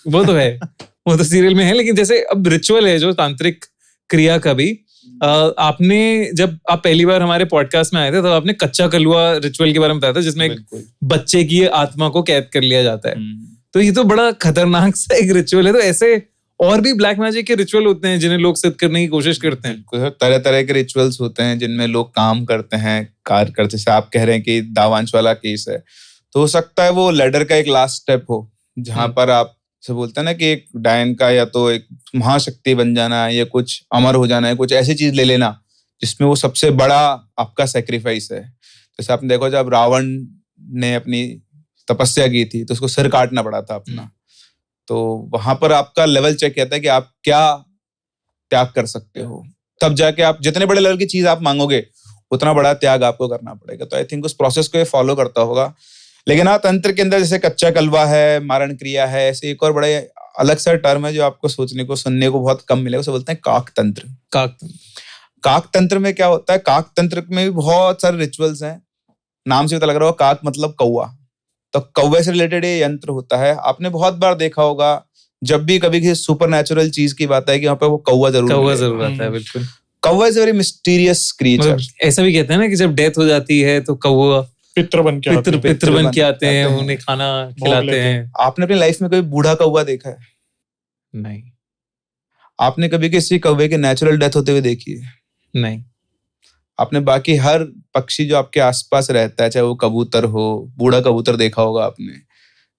वो तो है, वो तो सीरियल में है। लेकिन जैसे अब रिचुअल है जो तांत्रिक क्रिया का भी, आपने जब आप पहली बार हमारे पॉडकास्ट में आए थे तो आपने कच्चा कलुआ रिचुअल के बारे में बताया था, जिसमें एक बच्चे की आत्मा को कैद कर लिया जाता है। तो ये तो बड़ा खतरनाक सा एक रिचुअल है। तो ऐसे और भी ब्लैक मैजिक के रिचुअल होते हैं जिन्हें लोग सिद्ध करने की कोशिश करते हैं। तरह तरह के रिचुअल्स होते हैं जिनमें लोग काम करते हैं, कार्य करते हैं। आप कह रहे हैं कि दावांश वाला केस है, तो हो सकता है वो लैडर का एक लास्ट स्टेप हो, जहां पर आप से बोलते हैं ना कि एक डायन का या तो एक महाशक्ति बन जाना है या कुछ अमर हो जाना है, कुछ ऐसी चीज ले लेना जिसमें वो सबसे बड़ा आपका सेक्रीफाइस है। जैसे आपने देखो जब रावण ने अपनी तपस्या की थी तो उसको सिर काटना पड़ा था अपना, तो वहां पर आपका लेवल चेक किया था कि आप क्या त्याग कर सकते हो, तब जाके आप जितने बड़े लेवल की चीज आप मांगोगे उतना बड़ा त्याग आपको करना पड़ेगा। तो आई थिंक उस प्रोसेस को ये फॉलो करता होगा। लेकिन हाँ, तंत्र के अंदर जैसे कच्चा कलवा है, मारण क्रिया है, ऐसे एक और बड़े अलग सा टर्म है जो आपको सोचने को सुनने को बहुत कम मिलेगा, उसे बोलते हैं काक तंत्र। काक तंत्र में क्या होता है? काक तंत्र में भी बहुत सारे रिचुअल्स हैं। नाम से पता लग रहा होगा, काक मतलब कौवा, तो कौवे से रिलेटेड ये यंत्र होता है। आपने बहुत बार देखा होगा जब भी कभी किसी सुपर नेचुरल चीज की बात है कि वहाँ पे वो कौवा जरूर आता है। बिल्कुल, कौवा is a very mysterious creature. ऐसा भी कहते हैं ना कि जब डेथ हो जाती है तो कौवा पितृ बन के आते हैं, उन्हें खाना खिलाते हैं। आपने अपनी लाइफ में कोई बूढ़ा कौवा देखा है? नहीं। आपने कभी किसी कौवे के नेचुरल डेथ होते हुए देखी है? नहीं। आपने बाकी हर पक्षी जो आपके आसपास रहता है, चाहे वो कबूतर हो, बूढ़ा कबूतर देखा होगा आपने,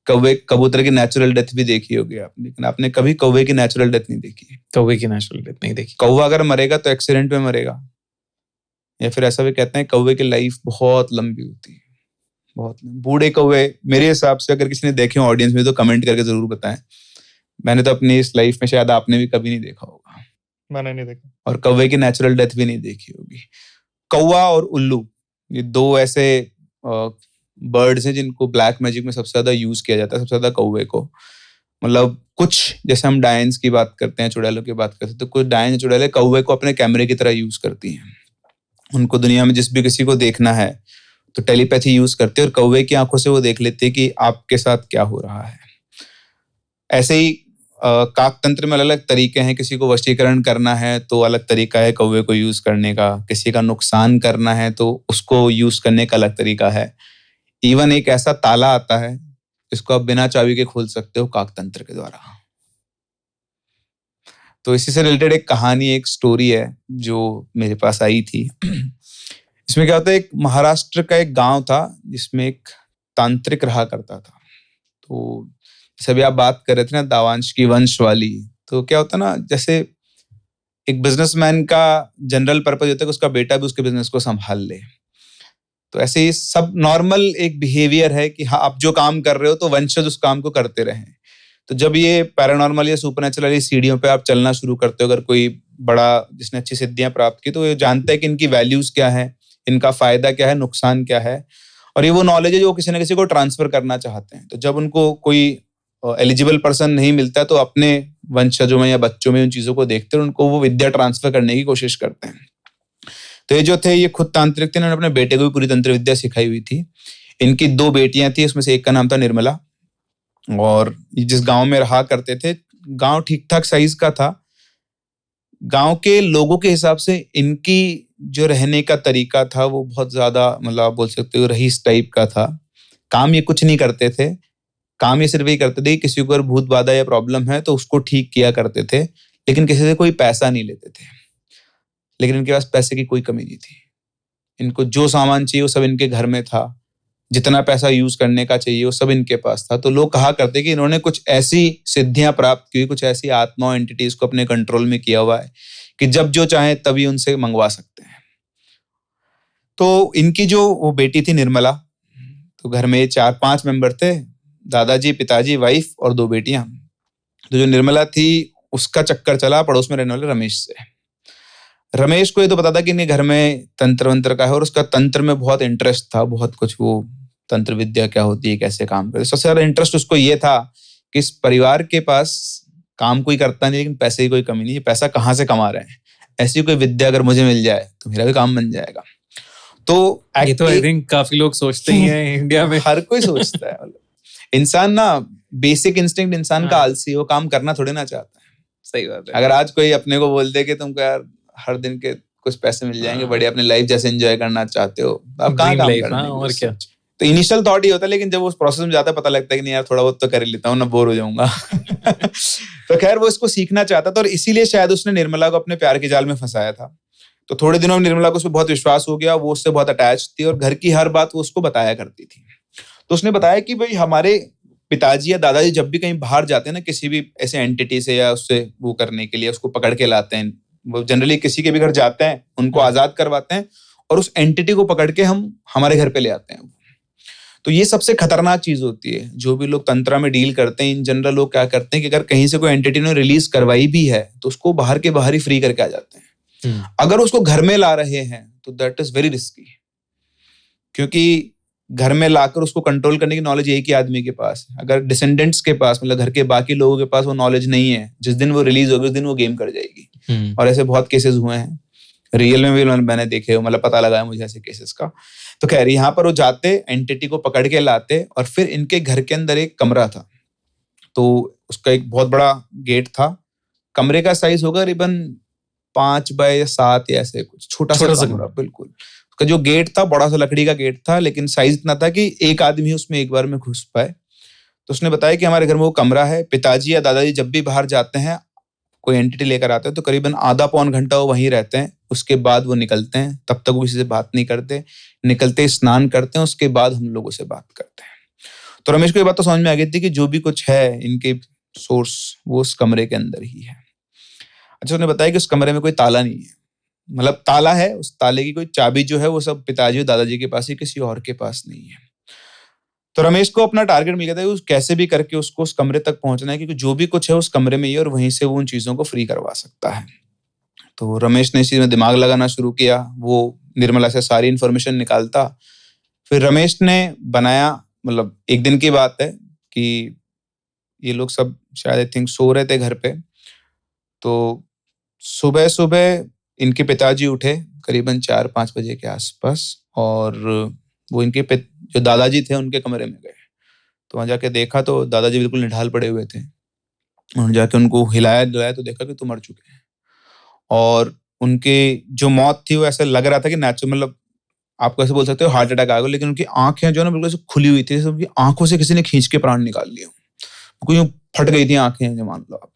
कबूतर की नेचुरल डेथ भी देखी होगी आपने, लेकिन आपने कभी कौवे की नेचुरल डेथ नहीं देखी। कौवे की नेचुरल डेथ नहीं देखी। कौवा अगर मरेगा तो एक्सीडेंट में मरेगा, या फिर ऐसा भी कहते हैं कौवे की लाइफ बहुत लंबी होती है, बहुत लंबी। बूढ़े कौवे मेरे हिसाब से अगर किसी ने देखे हो ऑडियंस में तो कमेंट करके जरूर बताएं। मैंने तो अपनी इस लाइफ में, शायद आपने भी कभी नहीं देखा होगा। मैंने नहीं देखा। और कौवे की नेचुरल डेथ भी नहीं देखी होगी। कौवा और उल्लू ये 2 ऐसे बर्ड्स हैं जिनको ब्लैक मैजिक में सबसे ज्यादा यूज किया जाता है, सबसे ज्यादा कौवे को। मतलब कुछ जैसे हम डायंस की बात करते हैं, चुड़ैलों की बात करते हैं, तो कुछ डायन चुड़ैलें कौवे को अपने कैमरे की तरह यूज करती हैं। उनको दुनिया में जिस भी किसी को देखना है तो टेलीपैथी यूज करते हैं और कौवे की आंखों से वो देख लेते हैं कि आपके साथ क्या हो रहा है। ऐसे ही काकतंत्र में अलग अलग तरीके हैं। किसी को वशीकरण करना है तो अलग तरीका है कौवे को यूज करने का, किसी का नुकसान करना है तो उसको यूज करने का अलग तरीका है। इवन एक ऐसा ताला आता है जिसको आप बिना चाबी के खोल सकते हो काकतंत्र के द्वारा। तो इसी से रिलेटेड एक कहानी, एक स्टोरी है जो मेरे पास आई थी। इसमें क्या होता है, एक महाराष्ट्र का एक गांव था जिसमें एक तांत्रिक रहा करता था। तो जैसे अभी आप बात कर रहे थे ना दावांश की वंश वाली, तो क्या होता है ना, जैसे एक बिजनेसमैन का जनरल पर्पज होता है कि उसका बेटा भी उसके बिजनेस को संभाल ले। तो ऐसे ही सब नॉर्मल एक बिहेवियर है कि हाँ आप जो काम कर रहे हो तो वंशज उस काम को करते रहें। तो जब ये पैरानॉर्मल या सुपरनेचुरल सीढ़ियों पे आप चलना शुरू करते हो, अगर कोई बड़ा जिसने अच्छी सिद्धियां प्राप्त की, तो ये जानता है कि इनकी वैल्यूज क्या है, इनका फायदा क्या है, नुकसान क्या है, और ये वो नॉलेज है जो किसी न किसी को ट्रांसफर करना चाहते हैं। तो जब उनको कोई एलिजिबल पर्सन नहीं मिलता तो अपने वंशजों में या बच्चों में उन चीजों को देखते हैं, उनको वो विद्या ट्रांसफर करने की कोशिश करते हैं। तो ये जो थे, ये खुद तांत्रिक थे, इन्होंने अपने बेटे को भी पूरी तंत्र विद्या सिखाई हुई थी। इनकी 2 बेटियां थी, उसमें से एक का नाम था निर्मला। और जिस गांव में रहा करते थे, गांव ठीक ठाक साइज का था। गांव के लोगों के हिसाब से इनकी जो रहने का तरीका था वो बहुत ज्यादा, मतलब आप बोल सकते हो रईस टाइप का था। काम ये कुछ नहीं करते थे, काम ये सिर्फ यही करते थे कि किसी को अगर भूत बाधा या प्रॉब्लम है तो उसको ठीक किया करते थे, लेकिन किसी से कोई पैसा नहीं लेते थे। लेकिन इनके पास पैसे की कोई कमी नहीं थी। इनको जो सामान चाहिए वो सब इनके घर में था, जितना पैसा यूज करने का चाहिए वो सब इनके पास था। तो लोग कहा करते कि इन्होंने कुछ ऐसी सिद्धियां प्राप्त की, कुछ ऐसी आत्मा एंटिटीज को अपने कंट्रोल में किया हुआ है कि जब जो चाहे तभी उनसे मंगवा सकते हैं। तो इनकी जो वो बेटी थी निर्मला, तो घर में 4-5 मेंबर थे, दादाजी, पिताजी, वाइफ और 2 बेटियां। तो जो निर्मला थी उसका चक्कर चला पड़ोस में रहने वाले रमेश से। रमेश को ये तो पता था कि इनके घर में तंत्र वंत्र का है और उसका तंत्र में बहुत इंटरेस्ट था, बहुत कुछ, वो तंत्र विद्या क्या होती है, कैसे काम करती है। सबसे ज्यादा इंटरेस्ट उसको ये था कि इस परिवार के पास काम कोई करता नहीं लेकिन पैसे की कोई कमी नहीं है, पैसा कहाँ से कमा रहे हैं, ऐसी कोई विद्या अगर मुझे मिल जाए तो मेरा भी काम बन जाएगा। तो ये तो आई थिंक काफी लोग सोचते ही हैं इंडिया में। हर कोई सोचता है। इंसान ना, बेसिक इंस्टिंक्ट इंसान का आलसी, वो काम करना थोड़ी ना चाहता है। सही बात है। अगर आज कोई अपने को बोल दे कि तुमको यार हर दिन के कुछ पैसे मिल जाएंगे, बढ़िया अपनी लाइफ जैसे एंजॉय करना चाहते हो, आप कहाँ काम करने की, और क्या। तो इनिशियल थॉट ही होता है, लेकिन जब उस प्रोसेस में जाता है पता लगता है कि नहीं यार थोड़ा बहुत तो कर ही लेता हूँ ना, बोर हो जाऊंगा। तो खैर वो इसको सीखना चाहता था और इसीलिए शायद उसने निर्मला को अपने प्यार के जाल में फंसाया था। तो थोड़े दिनों में निर्मला को उस पर बहुत विश्वास हो गया, वो उससे बहुत अटैच थी और घर की हर बात वो उसको बताया करती थी। तो उसने बताया कि भाई हमारे पिताजी या दादाजी जब भी कहीं बाहर जाते हैं ना, किसी भी ऐसे एंटिटी से या उससे वो करने के लिए, उसको पकड़ के लाते हैं। वो जनरली किसी के भी घर जाते हैं, उनको आजाद करवाते हैं और उस एंटिटी को पकड़ के हम हमारे घर पे ले आते हैं। तो ये सबसे खतरनाक चीज होती है। जो भी लोग तंत्रा में डील करते हैं, इन जनरल लोग क्या करते हैं कि अगर कहीं से कोई एंटिटी ने रिलीज करवाई भी है तो उसको बाहर के बाहर ही फ्री करके आ जाते हैं। अगर उसको घर में ला रहे हैं तो दैट इज वेरी रिस्की, क्योंकि घर में लाकर उसको कंट्रोल करने की नॉलेज एक ही आदमी के पास है। अगर डिसेंडेंट्स के पास, मतलब घर के बाकी लोगों के पास वो नॉलेज नहीं है, जिस दिन वो रिलीज होगी उस दिन वो गेम कर जाएगी। और ऐसे बहुत केसेस हुए हैं, रियल में भी मैंने देखे, मतलब पता लगा है मुझे ऐसे केसेस का। तो कह रही यहाँ पर वो जाते, एंटिटी को पकड़ के लाते और फिर इनके घर के अंदर एक कमरा था, तो उसका एक बहुत बड़ा गेट था। कमरे का साइज होगा करीबन 5 बाय 7 या ऐसे कुछ, छोटा सा कमरा बिल्कुल। उसका जो गेट था बड़ा सा लकड़ी का गेट था, लेकिन साइज इतना था कि एक आदमी उसमें एक बार में घुस पाए। तो उसने बताया कि हमारे घर में वो कमरा है, पिताजी या दादाजी जब भी बाहर जाते हैं, कोई एंटिटी लेकर आते हैं तो करीबन आधा पौन घंटा वो वहीं रहते हैं, उसके बाद वो निकलते हैं। तब तक वो किसी से बात नहीं करते, निकलते स्नान करते हैं, उसके बाद हम लोगों से बात करते हैं। तो रमेश को ये बात तो समझ में आ गई थी कि जो भी कुछ है इनके सोर्स वो उस कमरे के अंदर ही है। अच्छा, उसने बताया कि उस कमरे में कोई ताला नहीं है, मतलब ताला है, उस ताले की कोई चाबी जो है वो सब पिताजी और दादाजी के पास ही, किसी और के पास नहीं है। तो रमेश को अपना टारगेट मिल गया था कि कैसे भी करके उसको उस कमरे तक पहुंचना है, क्योंकि जो भी कुछ है उस कमरे में ही और वहीं से वो उन चीजों को फ्री करवा सकता है। तो रमेश ने इस चीज में दिमाग लगाना शुरू किया। वो निर्मला से सारी इन्फॉर्मेशन निकालता। फिर रमेश ने बनाया, मतलब एक दिन की बात है कि ये लोग सब शायद आई थिंक सो रहे थे घर पे, तो सुबह सुबह इनके पिताजी उठे करीबन 4-5 बजे के आसपास, और वो इनके जो दादाजी थे उनके कमरे में गए। तो वहां जाके देखा तो दादाजी बिल्कुल निढाल पड़े हुए थे। उन्होंने जाके उनको हिलाया डुलाया तो देखा कि तो मर चुके हैं, और उनके जो मौत थी वो ऐसा लग रहा था कि नेचुरल, मतलब आपको ऐसे बोल सकते हो हार्ट अटैक आ गया, लेकिन उनकी आंखें जो है ना बिल्कुल ऐसे खुली हुई थी, जैसे उनकी आंखों से किसी ने खींच के प्राण निकाल लिए, कोई यूं फट गई थी आंखें, जो मान लो आप।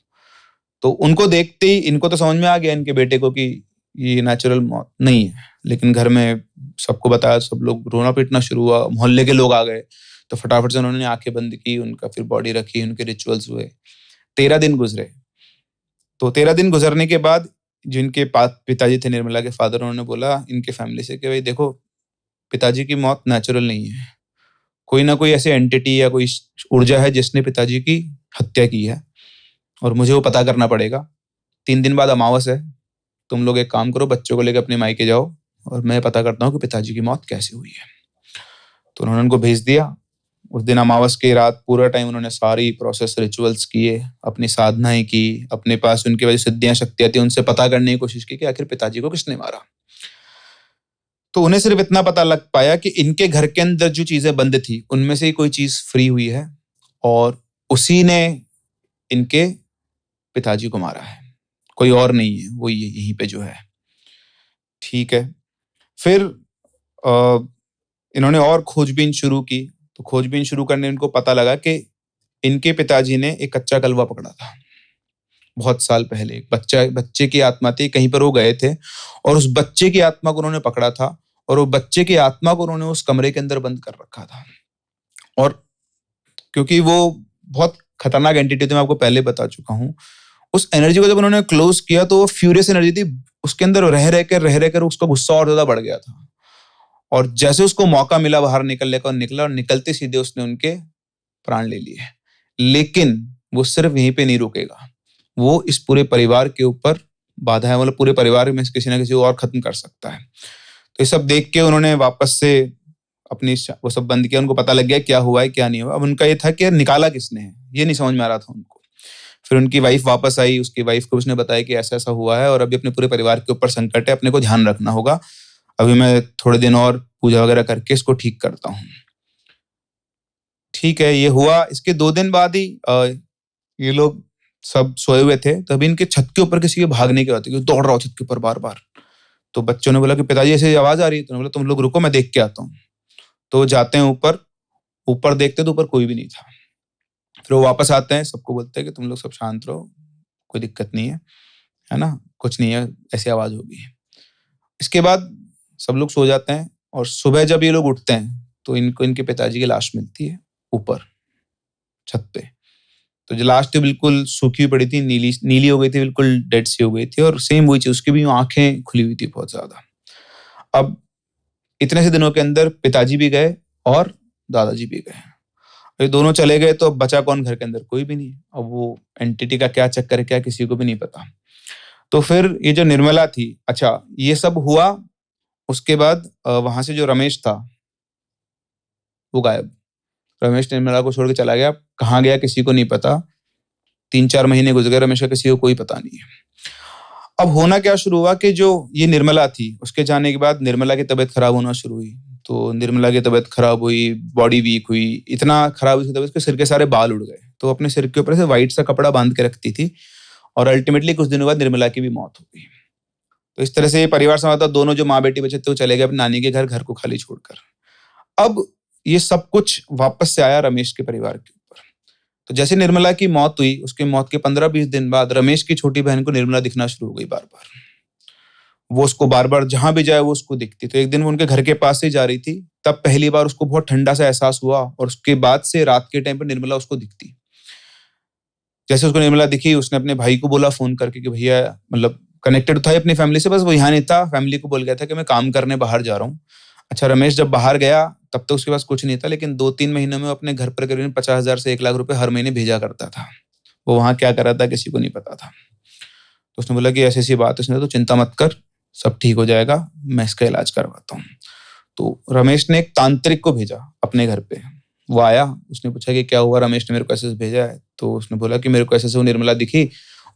तो उनको देखते ही इनको तो समझ में आ गया इनके बेटे को कि ये नेचुरल मौत नहीं है, लेकिन घर में सबको बताया, सब लोग रोना पीटना शुरू हुआ, मोहल्ले के लोग आ गए, तो फटाफट से उन्होंने आंखें बंद की, उनका फिर बॉडी रखी, उनके रिचुअल्स हुए। 13 दिन गुजरे। तो 13 दिन गुजरने के बाद जिनके पिताजी थे निर्मला के फादर, उन्होंने बोला इनके फैमिली से कि भाई देखो, पिताजी की मौत नेचुरल नहीं है, कोई ना कोई ऐसी एंटिटी या कोई ऊर्जा है जिसने पिताजी की हत्या की है, और मुझे वो पता करना पड़ेगा। 3 दिन बाद अमावस है, तुम लोग एक काम करो, बच्चों को लेकर अपने मायके जाओ और मैं पता करता हूँ कि पिताजी की मौत कैसे हुई है। तो उन्होंने उनको भेज दिया। उस दिन अमावस की रात पूरा टाइम उन्होंने सारी प्रोसेस रिचुअल्स किए, अपनी साधनाएं की, अपने पास उनके वजह सिद्धियां शक्तियां थी उनसे पता करने की कोशिश की कि आखिर पिताजी को किसने मारा। तो उन्हें सिर्फ इतना पता लग पाया कि इनके घर के अंदर जो चीजें बंद थी उनमें से कोई चीज फ्री हुई है, और उसी ने इनके पिताजी को मारा है, कोई और नहीं है, वो यहीं पे जो है। ठीक है। फिर इन्होंने और खोजबीन शुरू की। तो खोजबीन शुरू करने इनको पता लगा कि इनके पिताजी ने एक कच्चा कलवा पकड़ा था बहुत साल पहले। एक बच्चे की आत्मा थी, कहीं पर वो गए थे और उस बच्चे की आत्मा को उन्होंने पकड़ा था, और वो बच्चे की आत्मा को उन्होंने उस कमरे के अंदर बंद कर रखा था। और क्योंकि वो बहुत खतरनाक एंटिटी थी, मैं आपको पहले बता चुका हूँ, उस एनर्जी को जब उन्होंने क्लोज किया तो वो फ्यूरियस एनर्जी थी, उसके अंदर रह रहकर उसका गुस्सा और ज्यादा बढ़ गया था। और जैसे उसको मौका मिला बाहर निकलने का, निकला, और निकलते सीधे उसने उनके प्राण ले लिए। लेकिन वो सिर्फ यहीं पे नहीं रुकेगा, वो इस पूरे परिवार के ऊपर बाधा है, मतलब पूरे परिवार में किसी ना किसी को और खत्म कर सकता है। तो ये सब देख के उन्होंने वापस से अपनी वो सब बंद किया। उनको पता लग गया क्या हुआ है क्या नहीं हुआ। अब उनका ये था कि निकाला किसने है, ये नहीं समझ में आ रहा था उनको। फिर उनकी वाइफ वापस आई, उसकी वाइफ को उसने बताया कि ऐसा ऐसा हुआ है और अभी अपने पूरे परिवार के ऊपर संकट है, अपने को ध्यान रखना होगा, अभी मैं थोड़े दिन और पूजा वगैरह करके इसको ठीक करता हूँ। ठीक है, ये हुआ। इसके 2 दिन बाद ही ये लोग सब सोए हुए थे, तभी इनके छत के ऊपर किसी के भागने की बात है, दौड़ रहा हो छत के ऊपर बार बार। तो बच्चों ने बोला कि पिताजी ऐसे आवाज आ रही है। तो बोला तुम लोग रुको, मैं देख के आता हूँ। तो जाते हैं ऊपर देखते तो ऊपर कोई भी नहीं था। फिर वो वापस आते हैं, सबको बोलते हैं कि तुम लोग सब शांत रहो, कोई दिक्कत नहीं है ना, कुछ नहीं है, ऐसी आवाज होगी। इसके बाद सब लोग सो जाते हैं, और सुबह जब ये लोग उठते हैं तो इनको इनके पिताजी की लाश मिलती है ऊपर छत पे। तो जो लाश थी बिल्कुल सूखी हुई पड़ी थी, नीली हो गई थी, बिल्कुल डेड सी हो गई थी, और सेम वही चीज, उसकी भी आंखें खुली हुई थी बहुत ज्यादा। अब इतने से दिनों के अंदर पिताजी भी गए और दादाजी भी गए। ये दोनों चले गए, तो अब बचा कौन घर के अंदर? कोई भी नहीं। अब वो एंटिटी का क्या चक्कर है, क्या, किसी को भी नहीं पता। तो फिर ये जो निर्मला थी, अच्छा ये सब हुआ। उसके बाद वहां से जो रमेश था वो गायब। रमेश निर्मला को छोड़ के चला गया, कहाँ गया किसी को नहीं पता। 3-4 महीने गुजर गए, रमेश का किसी को कोई पता नहीं है। अब होना क्या शुरू हुआ कि जो ये निर्मला थी, उसके जाने के बाद निर्मला की तबीयत खराब होना शुरू हुई। तो निर्मला की तबीयत खराब हुई, बॉडी वीक हुई, इतना खराब हुई तबीयत के सिर के सारे बाल उड़ गए। तो अपने सिर के ऊपर से व्हाइट सा कपड़ा बांध के रखती थी, और अल्टीमेटली कुछ दिनों बाद निर्मला की भी मौत हो गई। तो इस तरह से ये परिवार समाप्त हुआ। दोनों जो माँ बेटी बचे थे वो चले गए अपनी नानी के घर को खाली छोड़कर। अब ये सब कुछ वापस से आया रमेश के परिवार के ऊपर। तो जैसे निर्मला की मौत हुई, उसके मौत के 15-20 दिन बाद रमेश की छोटी बहन को निर्मला दिखना शुरू हो गई बार बार। वो उसको बार बार जहां भी जाए वो उसको दिखती। तो एक दिन वो उनके घर के पास से जा रही थी, तब पहली बार उसको बहुत ठंडा सा एहसास हुआ, और उसके बाद से रात के टाइम पर निर्मला उसको दिखती। जैसे उसको निर्मला दिखी, उसने अपने भाई को बोला फोन करके कि भैया, मतलब कनेक्टेड था अपनी फैमिली से, बस वो यहाँ नहीं था, फैमिली को बोल गया था कि मैं काम करने बाहर जा रहा हूँ। अच्छा, रमेश जब बाहर गया तब तक उसके पास कुछ नहीं था, लेकिन 2-3 महीनों में अपने घर पर करीब 50,000 से 1 लाख रुपए हर महीने भेजा करता था। वो वहां क्या कर रहा था किसी को नहीं पता था। तो उसने बोला कि ऐसी ऐसी बात है। उसने तो चिंता मत कर, सब ठीक हो जाएगा, मैं इसका इलाज करवाता हूँ। तो रमेश ने एक तांत्रिक को भेजा अपने घर पे। वो आया, उसने पूछा कि क्या हुआ, रमेश ने मेरे को ऐसे भेजा है। तो उसने बोला कि मेरे को ऐसे वो निर्मला दिखी,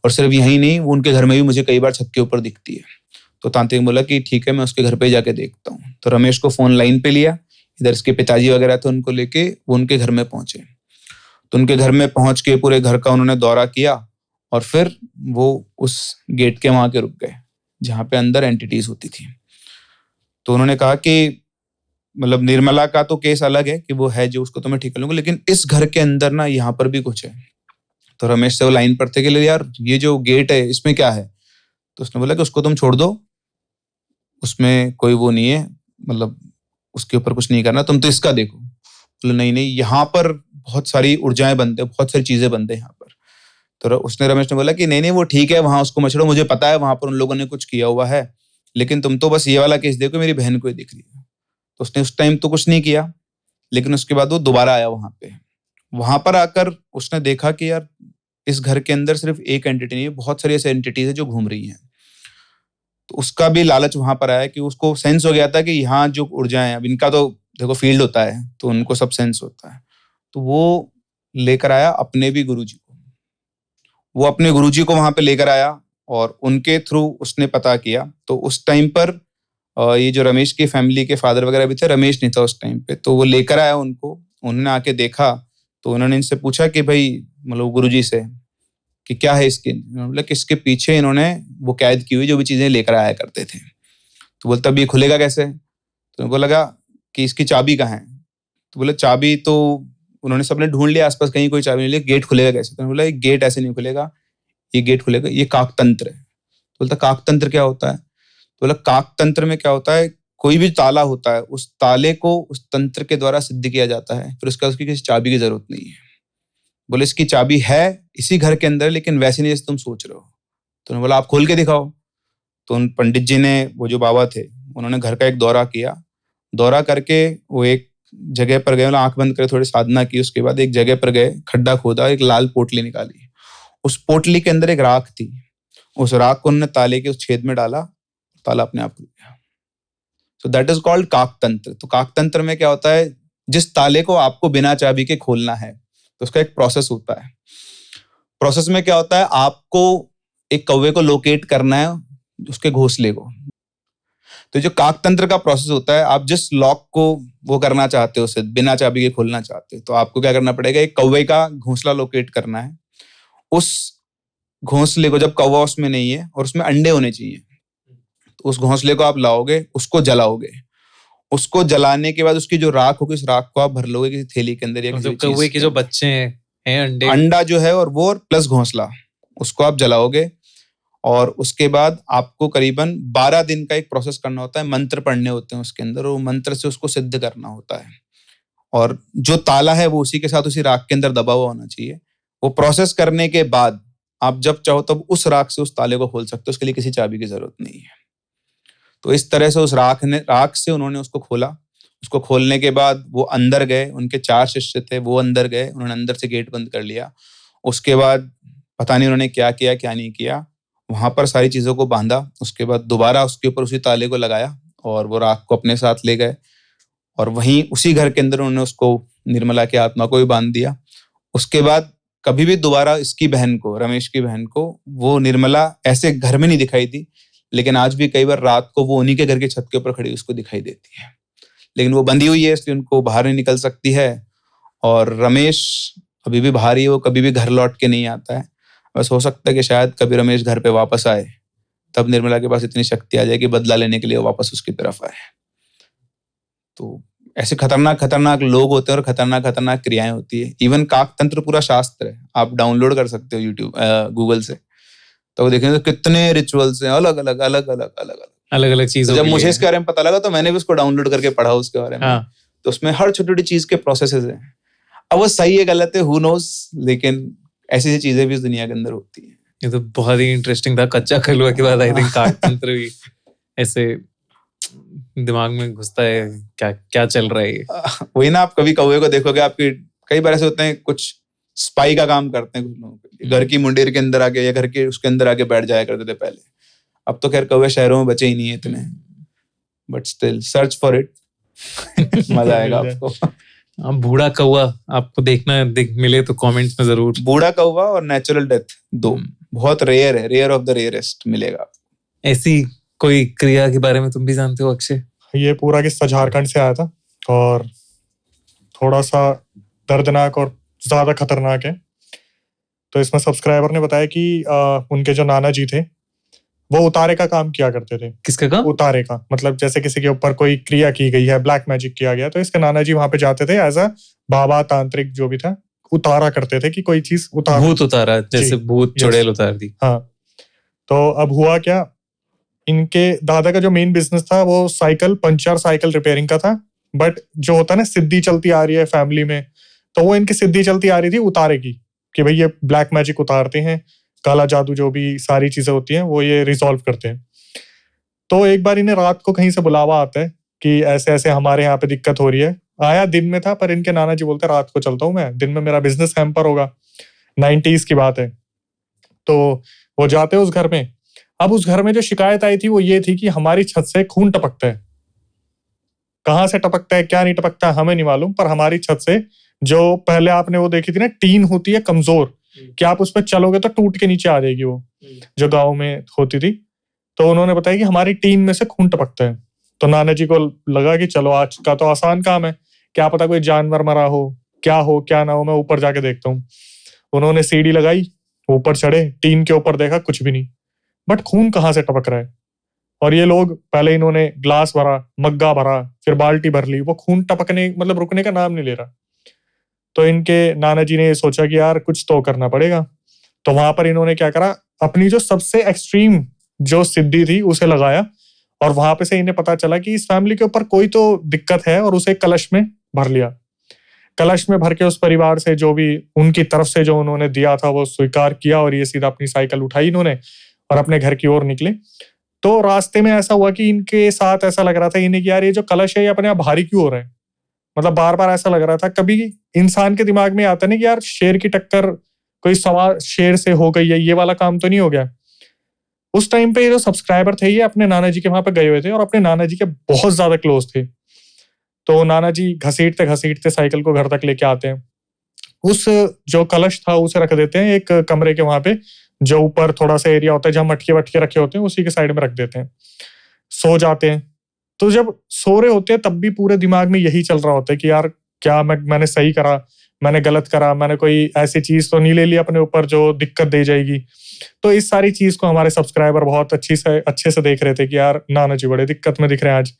और सिर्फ यही नहीं, वो उनके घर में भी मुझे कई बार छत के ऊपर दिखती है। तो तांत्रिक ने बोला कि ठीक है, मैं उसके घर पे जाके देखता हूँ। तो रमेश को फोन लाइन पे लिया, इधर इसके पिताजी वगैरह थे, उनको लेके वो उनके घर में पहुंचे। तो उनके घर में पहुंच के पूरे घर का उन्होंने दौरा किया, और फिर वो उस गेट के वहां के रुक गए जहाँ पे अंदर एंटिटीज होती थी। तो उन्होंने कहा कि मतलब निर्मला का तो केस अलग है कि वो है जो, उसको तो मैं ठीक कर लूंगा, लेकिन इस घर के अंदर ना यहाँ पर भी कुछ है। तो रमेश से वो लाइन पढ़ते कि यार ये जो गेट है इसमें क्या है। तो उसने बोला कि उसको तुम छोड़ दो, उसमें कोई वो नहीं है, मतलब उसके ऊपर कुछ नहीं करना, तुम तो इसका देखो। बोले नहीं नहीं, यहाँ पर बहुत सारी ऊर्जाएं बनते हैं, बहुत सारी चीजें बनते हैं यहाँ पर। तो उसने रमेश ने बोला कि नहीं नहीं वो ठीक है, वहां उसको मत छोड़ो, मुझे पता है वहां पर उन लोगों ने कुछ किया हुआ है, लेकिन तुम तो बस ये वाला केस देखो, मेरी बहन को ही दिख रही है। तो उसने उस टाइम तो कुछ नहीं किया, लेकिन उसके बाद वो दोबारा आया वहां पे। वहां पर आकर उसने देखा कि यार इस घर के अंदर सिर्फ एक एंटिटी नहीं है, बहुत सारी ऐसी एंटिटीज है जो घूम रही हैं। तो उसका भी लालच वहां पर आया कि उसको सेंस हो गया था कि यहाँ जो ऊर्जाएं हैं, अब इनका तो देखो फील्ड होता है, तो उनको सब सेंस होता है। तो वो लेकर आया अपने भी गुरुजी को, वो अपने गुरुजी को वहां पे लेकर आया, और उनके थ्रू उसने पता किया। तो उस टाइम पर ये जो रमेश की फैमिली के फादर वगैरह भी थे, रमेश नहीं था उस टाइम पे, तो वो लेकर आया उनको। उन्होंने आके देखा, तो उन्होंने इनसे पूछा कि भाई मतलब गुरुजी से कि क्या है इसके, मतलब कि इसके पीछे इन्होंने वो कैद की हुई जो भी चीजें लेकर आया करते थे। तो बोलता अब ये खुलेगा कैसे। तो उनको लगा कि इसकी चाबी कहाँ है। तो बोले चाबी तो उन्होंने सबने ढूंढ लिया आसपास, कहीं कोई चाबी नहीं मिली, गेट खुलेगा कैसे। तो बोला ये गेट ऐसे नहीं खुलेगा, ये गेट खुलेगा, ये काकतंत्र है। तो बोलता काकतंत्र क्या होता है। तो बोला काकतंत्र में क्या होता है, कोई भी ताला होता है, उस ताले को उस तंत्र के द्वारा सिद्ध किया जाता है, फिर उसका उसकी किसी चाबी की जरूरत नहीं है। बोले इसकी चाबी है इसी घर के अंदर, लेकिन वैसे नहीं जैसे तुम सोच रहे हो। तो उन्होंने बोला आप खोल के दिखाओ। तो उन पंडित जी ने, वो जो बाबा थे, उन्होंने घर का एक दौरा किया। दौरा करके वो एक जगह पर गए, आंख बंद करे थोड़ी साधना की, उसके बाद एक जगह पर गए, खड्डा खोदा, एक लाल पोटली निकाली। उस पोटली के अंदर एक राख थी, उस राख को उन्होंने ताले के उस छेद में डाला, ताला अपने आप खुल गया। सो दैट इज कॉल्ड काकतंत्र। तो काकतंत्र में क्या होता है, जिस ताले को आपको बिना चाबी के खोलना है, तो उसका एक प्रोसेस होता है। प्रोसेस में क्या होता है, आपको एक कौवे को लोकेट करना है, उसके घोंसले को। तो जो काकतंत्र का प्रोसेस होता है, आप जिस लॉक को वो करना चाहते हो, उसे बिना चाबी के खोलना चाहते हो, तो आपको क्या करना पड़ेगा, एक कौवे का घोंसला लोकेट करना है। उस घोंसले को, जब कौवा उसमें नहीं है और उसमें अंडे होने चाहिए, तो उस घोंसले को आप लाओगे, उसको जलाओगे। उसको जलाने के बाद उसकी जो राख होगी, उस राख को आप भर लोगे किसी थैली के अंदर या किसी मतलब कौवे के जो बच्चे हैं अंडे, अंडा जो है और वो प्लस घोंसला, उसको आप जलाओगे। और उसके बाद आपको करीबन 12 दिन का एक प्रोसेस करना होता है, मंत्र पढ़ने होते हैं उसके अंदर, और मंत्र से उसको सिद्ध करना होता है। और जो ताला है वो उसी के साथ उसी राख के अंदर दबा हुआ होना चाहिए। वो प्रोसेस करने के बाद आप जब चाहो तब उस राख से उस ताले को खोल सकते हो, उसके लिए किसी चाबी की जरूरत नहीं है। तो इस तरह से उस राख से उन्होंने उसको खोला। उसको खोलने के बाद वो अंदर गए, उनके 4 शिष्य थे, वो अंदर गए, उन्होंने अंदर से गेट बंद कर लिया। उसके बाद पता नहीं उन्होंने क्या किया क्या नहीं किया, वहां पर सारी चीजों को बांधा। उसके बाद दोबारा उसके ऊपर उसी ताले को लगाया और वो राख को अपने साथ ले गए, और वहीं उसी घर के अंदर उन्होंने उसको, निर्मला की आत्मा को भी बांध दिया। उसके बाद कभी भी दोबारा इसकी बहन को, रमेश की बहन को, वो निर्मला ऐसे घर में नहीं दिखाई दी, लेकिन आज भी कई बार रात को वो उन्हीं के घर के छत के ऊपर खड़ी उसको दिखाई देती है। लेकिन वो बंधी हुई है, इसलिए उनको बाहर नहीं निकल सकती है। और रमेश अभी भी बाहर ही है, वो कभी भी घर लौट के नहीं आता है। बस हो सकता है कि शायद कभी रमेश घर पे वापस आए, तब निर्मला के पास इतनी शक्ति आ जाए कि बदला लेने के लिए वो वापस उसकी तरफ आए। तो ऐसे खतरनाक खतरनाक लोग होते हैं और खतरनाक खतरनाक क्रियाएं होती है। इवन काकतंत्र पूरा शास्त्र है, आप डाउनलोड कर सकते हो यूट्यूब गूगल से, तो देखेंगे तो कितने रिचुअल्स हैं, अलग अलग अलग अलग अलग अलग अलग अलग चीजों जब के मुझे लिए। इसके बारे में पता लगा तो मैंने भी उसको डाउनलोड करके पढ़ा उसके बारे में। हाँ। तो उसमें हर छोटी छोटी चीज के प्रोसेसेस हैं। अब वो सही है गलत है हु नोस, लेकिन ऐसी ऐसी चीजें भी इस दुनिया के अंदर होती हैं। ये तो बहुत ही इंटरेस्टिंग था। कच्चा खलुआ के बाद आई थिंक काकतंत्र भी ऐसे दिमाग में घुसता है, क्या क्या चल रहा है ये। वही ना, आप कभी कौवे को देखोगे, आपके कई बार ऐसे होते हैं, कुछ स्पाई का काम करते हैं कुछ लोग, घर की मुंडेर के अंदर आके या घर के उसके अंदर आके बैठ जाया करते थे पहले। अब तो खैर कौवे शहरों में बचे ही नहीं है इतने, but still search for it. मजा आएगा आपको। अब बूढ़ा कौवा आपको मिले तो कमेंट्स में जरूर। बूढ़ा कौवा और नेचुरल डेथ दो बहुत रेयर है, रेयर ऑफ द रेयरेस्ट मिलेगा। ऐसी कोई क्रिया के बारे में तुम भी जानते हो अक्षय? ये पूरा किस्सा झारखंड से आया था और थोड़ा सा दर्दनाक और ज्यादा खतरनाक है। तो इसमें सब्सक्राइबर ने बताया कि उनके जो नाना जी थे वो उतारे का काम किया करते थे। किसका काम? उतारे का, मतलब जैसे किसी के ऊपर कोई क्रिया की गई है, ब्लैक मैजिक किया गया, तो इसके नाना जी वहां पे जाते थे एज अ बाबा तांत्रिक जो भी था, उतारा करते थे कि कोई चीज उतार, भूत उतारा, जैसे भूत चुड़ैल उतार दी। हाँ। तो अब हुआ क्या, इनके दादा का जो मेन बिजनेस था वो साइकिल पंचर, साइकिल रिपेयरिंग का था। बट जो होता है ना, सिद्धि चलती आ रही है फैमिली में, तो वो इनकी सिद्धि चलती आ रही थी उतारे की, कि भाई ये ब्लैक मैजिक उतारते हैं, काला जादू जो भी सारी चीजें होती हैं वो ये रिजॉल्व करते हैं। तो एक बार इन्हें रात को कहीं से बुलावा आता है कि ऐसे ऐसे हमारे यहाँ पे दिक्कत हो रही है। आया दिन में था, पर इनके नाना जी बोलते रात को चलता हूँ मैं, दिन में मेरा बिजनेस हैम्पर होगा। 90s की बात है। तो वो जाते हैं उस घर में। अब उस घर में जो शिकायत आई थी वो ये थी कि हमारी छत से खून टपकता है। कहाँ से टपकता है, क्या नहीं टपकता है हमें नहीं मालूम, पर हमारी छत से, जो पहले आपने वो देखी थी ना, टीन होती है कमजोर, कि आप उस पर चलोगे तो टूट के नीचे आ जाएगी, वो जो गाँव में होती थी। तो उन्होंने बताया कि हमारी टीन में से खून टपकता है। तो नाना जी को लगा कि चलो आज का तो आसान काम है, क्या पता कोई जानवर मरा हो क्या ना हो, मैं ऊपर जाके देखता हूँ। उन्होंने सीढ़ी लगाई, ऊपर चढ़े, टीन के ऊपर देखा कुछ भी नहीं, बट खून कहाँ से टपक रहा है। और ये लोग पहले इन्होंने ग्लास भरा, मग्गा भरा, फिर बाल्टी भर ली, वो खून टपकने मतलब रुकने का नाम नहीं ले रहा। तो इनके नाना जी ने सोचा कि यार कुछ तो करना पड़ेगा। तो वहां पर इन्होंने क्या करा, अपनी जो सबसे एक्सट्रीम जो सिद्धि थी उसे लगाया, और वहां पे से इन्हें पता चला कि इस फैमिली के ऊपर कोई तो दिक्कत है, और उसे कलश में भर लिया। कलश में भर के उस परिवार से जो भी उनकी तरफ से जो उन्होंने दिया था वो स्वीकार किया, और ये सीधा अपनी साइकिल उठाई इन्होंने और अपने घर की ओर निकले। तो रास्ते में ऐसा हुआ कि इनके साथ ऐसा लग रहा था इन्हें कि यार ये जो कलश है ये अपने आप भारी क्यों हो रहा है। मतलब बार बार ऐसा लग रहा था, कभी इंसान के दिमाग में आता नहीं कि यार शेर की टक्कर कोई सवार शेर से हो गई है, ये वाला काम तो नहीं हो गया। उस टाइम पे ये जो सब्सक्राइबर थे ये अपने नाना जी के वहां पे गए हुए थे और अपने नाना जी के बहुत ज्यादा क्लोज थे। तो नाना जी घसीटते घसीटते साइकिल को घर तक लेके आते हैं। उस जो कलश था उसे रख देते हैं एक कमरे के वहां पे, जो ऊपर थोड़ा सा एरिया होता है जहां मटके वटके रखे होते हैं, उसी के साइड में रख देते हैं। सो जाते हैं। तो जब सो रहे होते हैं तब भी पूरे दिमाग में यही चल रहा होता है कि यार क्या मैंने सही करा, मैंने गलत करा, मैंने कोई ऐसी चीज तो नहीं ले ली अपने ऊपर जो दिक्कत दे जाएगी। तो इस सारी चीज को हमारे सब्सक्राइबर बहुत अच्छे से देख रहे थे कि यार नाना जी बड़े दिक्कत में दिख रहे हैं आज,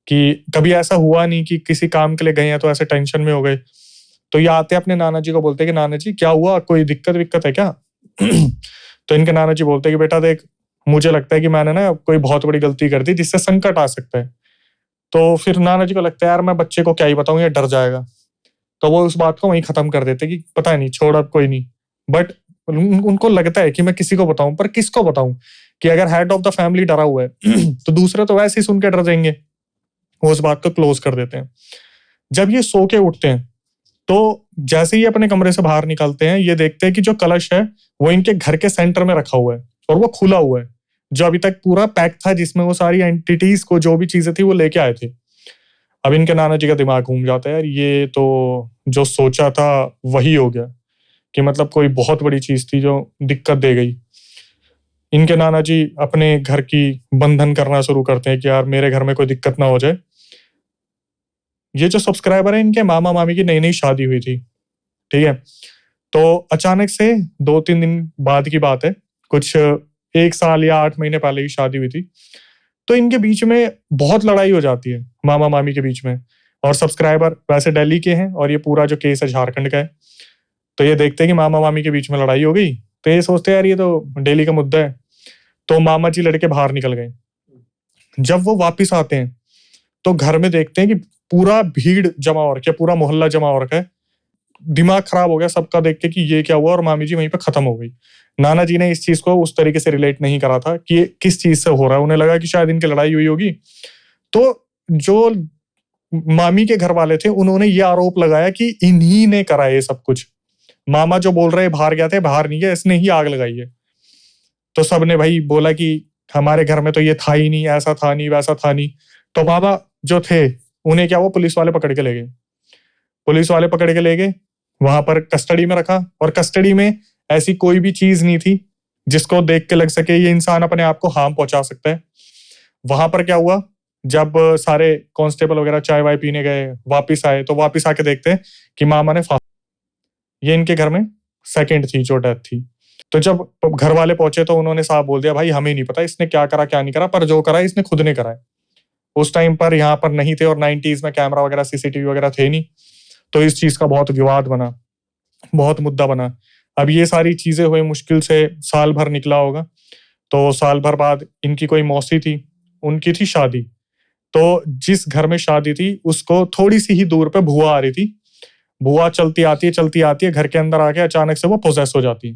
कि कभी ऐसा हुआ नहीं कि किसी काम के लिए गए हैं तो ऐसे टेंशन में हो गए। तो ये आते अपने नाना जी को बोलते हैं कि नाना जी क्या हुआ, कोई दिक्कत विक्कत है क्या? तो इनके नाना जी बोलते हैं कि बेटा देख, मुझे लगता है कि मैंने ना कोई बहुत बड़ी गलती कर दी जिससे संकट आ सकता है। तो फिर नाना जी को लगता है यार मैं बच्चे को क्या ही बताऊं, ये डर जाएगा। तो वो उस बात को वहीं खत्म कर देते कि पता नहीं, छोड़ अब कोई नहीं। बट उनको लगता है कि मैं किसी को बताऊं, पर किसको बताऊं कि अगर हेड ऑफ द फैमिली डरा हुआ है तो दूसरे तो वैसे ही सुन के डर जाएंगे। वो उस बात को क्लोज कर देते हैं। जब ये सो के उठते हैं तो जैसे ही अपने कमरे से बाहर निकलते हैं ये देखते हैं कि जो कलश है वो इनके घर के सेंटर में रखा हुआ है और वो खुला हुआ है, जो अभी तक पूरा पैक था, जिसमें वो सारी एंटिटीज को जो भी चीजें थी वो लेके आए थे। अब इनके नाना जी का दिमाग घूम जाता है, यार ये तो जो सोचा था वही हो गया, कि मतलब कोई बहुत बड़ी चीज थी जो दिक्कत दे गई। इनके नाना जी अपने घर की बंधन करना शुरू करते हैं कि यार मेरे घर में कोई दिक्कत ना हो जाए। ये जो सब्सक्राइबर है इनके मामा मामी की नई नई शादी हुई थी, ठीक है। तो अचानक से 2-3 दिन बाद की बात है, कुछ 1 साल या 8 महीने पहले ही शादी हुई थी। तो इनके बीच में बहुत लड़ाई हो जाती है मामा मामी के बीच में। और सब्सक्राइबर वैसे दिल्ली के हैं और ये पूरा जो केस है झारखंड का है। तो ये देखते हैं कि मामा मामी के बीच में लड़ाई हो गई, तो ये सोचते हैं यार ये तो दिल्ली का मुद्दा है। तो मामा जी लड़के बाहर निकल गए। जब वो वापिस आते हैं तो घर में देखते हैं कि पूरा भीड़ जमा हो रखा है, पूरा मोहल्ला जमा हो रखा है। दिमाग खराब हो गया सबका देख के कि ये क्या हुआ, और मामी जी वहीं पे खत्म हो गई। नाना जी ने इस चीज को उस तरीके से रिलेट नहीं करा था कि ये किस चीज से हो रहा है। उन्हें लगा कि शायद इनकी लड़ाई हुई होगी। तो जो मामी के घर वाले थे उन्होंने ये आरोप लगाया कि इन्हीं ने करा ये सब कुछ। मामा जो बोल रहे बाहर गया थे, बाहर नहीं गया, इसने ही आग लगाई है। तो सबने भाई बोला कि हमारे घर में तो ये था ही नहीं, ऐसा था नहीं, वैसा था नहीं। तो बाबा जो थे उन्हें क्या, वो पुलिस वाले पकड़ के ले गए। पुलिस वाले पकड़ के ले गए, वहां पर कस्टडी में रखा, और कस्टडी में ऐसी कोई भी चीज नहीं थी जिसको देख के लग सके ये इंसान अपने आप को हार्म पहुंचा सकता है। वहां पर क्या हुआ, जब सारे कांस्टेबल वगैरह चाय वाय पीने गए, वापिस आए, तो वापिस आके देखते हैं कि मामा ने ये इनके घर में सेकंड थी जो डेथ थी। तो जब घर वाले पहुंचे तो उन्होंने साफ बोल दिया, भाई हमें नहीं पता इसने क्या करा क्या नहीं करा, पर जो करा इसने खुद ने करा है। उस टाइम पर यहाँ पर नहीं थे, और 90s में कैमरा वगैरह सीसीटीवी वगैरह थे नहीं, तो इस चीज का बहुत विवाद बना, बहुत मुद्दा बना। अब ये सारी चीजें हुई, मुश्किल से साल भर निकला होगा। तो साल भर बाद इनकी कोई मौसी थी, उनकी थी शादी। तो जिस घर में शादी थी उसको थोड़ी सी ही दूर पे भुआ आ रही थी। भुआ चलती आती है, घर के अंदर आके अचानक से वो पोजेस हो जाती है।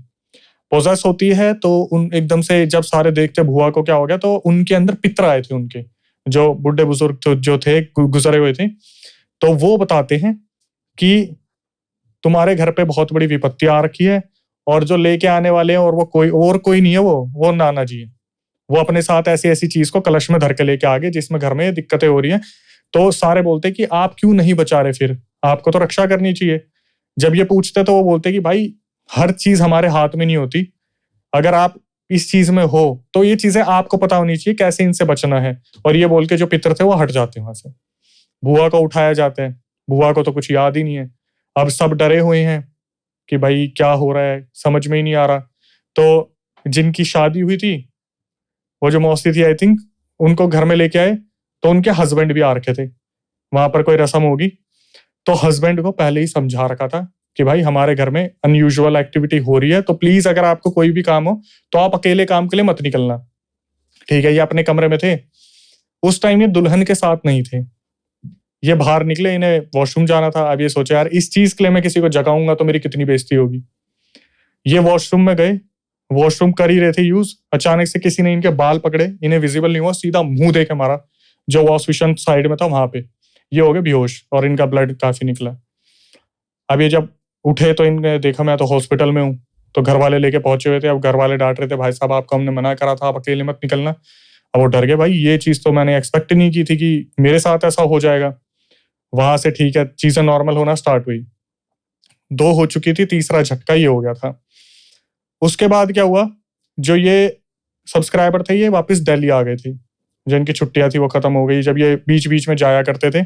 पोजेस होती है तो उन एकदम से जब सारे देखते भुआ को क्या हो गया, तो उनके अंदर पितर आए थे, उनके जो बुढ़े बुजुर्ग जो थे, गुजरे हुए थे। तो वो बताते हैं कि तुम्हारे घर पे बहुत बड़ी विपत्ति आ रखी है, और जो लेके आने वाले हैं और वो कोई नहीं है, वो नाना जी है। वो अपने साथ ऐसी ऐसी चीज को कलश में धर के लेके आ गए जिसमें घर में दिक्कतें हो रही हैं। तो सारे बोलते कि आप क्यों नहीं बचा रहे, फिर आपको तो रक्षा करनी चाहिए। जब ये पूछते तो वो बोलते कि भाई हर चीज हमारे हाथ में नहीं होती, अगर आप इस चीज में हो तो ये चीजें आपको पता होनी चाहिए कैसे इनसे बचना है। और ये बोल के जो पितर थे वो हट जाते हैं वहां से। बुआ को उठाया जाता है, बुआ को तो कुछ याद ही नहीं है। अब सब डरे हुए हैं कि भाई क्या हो रहा है, समझ में ही नहीं आ रहा। तो जिनकी शादी हुई थी, वो जो मौसी थी आई थिंक, उनको घर में लेके आए, तो उनके हस्बैंड भी आ रखे थे। वहां पर कोई रस्म होगी, तो हस्बैंड को पहले ही समझा रखा था कि भाई हमारे घर में अनयूजुअल एक्टिविटी हो रही है, तो प्लीज अगर आपको कोई भी काम हो तो आप अकेले काम के लिए मत निकलना, ठीक है। ये अपने कमरे में थे उस टाइम, ये दुल्हन के साथ नहीं थे, ये बाहर निकले, इन्हें वॉशरूम जाना था। अब ये सोचे यार इस चीज के लिए मैं किसी को जगाऊंगा तो मेरी कितनी बेइज्जती होगी। ये वॉशरूम में गए, वॉशरूम कर ही रहे थे यूज, अचानक से किसी ने इनके बाल पकड़े, इन्हें विजिबल नहीं हुआ, सीधा मुंह देके मारा जो वॉश बेसिन साइड में था वहां पे। ये हो गए बेहोश और इनका ब्लड काफी निकला। अब ये जब उठे तो इनने देखा मैं तो हॉस्पिटल में हूँ, तो घर वाले लेके पहुंचे हुए थे। अब घर वाले डांट रहे थे, भाई साहब आपको हमने मना करा था, आप अकेले मत निकलना। अब वो डर गए, भाई ये चीज तो मैंने एक्सपेक्ट नहीं की थी कि मेरे साथ ऐसा हो जाएगा। वहां से ठीक है, चीजें नॉर्मल होना स्टार्ट हुई। 2 हो चुकी थी, तीसरा झटका ये हो गया था। उसके बाद क्या हुआ, जो ये सब्सक्राइबर थे ये वापस दिल्ली आ गए थे, जिनकी छुट्टियां थी वो खत्म हो गई, जब ये बीच बीच में जाया करते थे।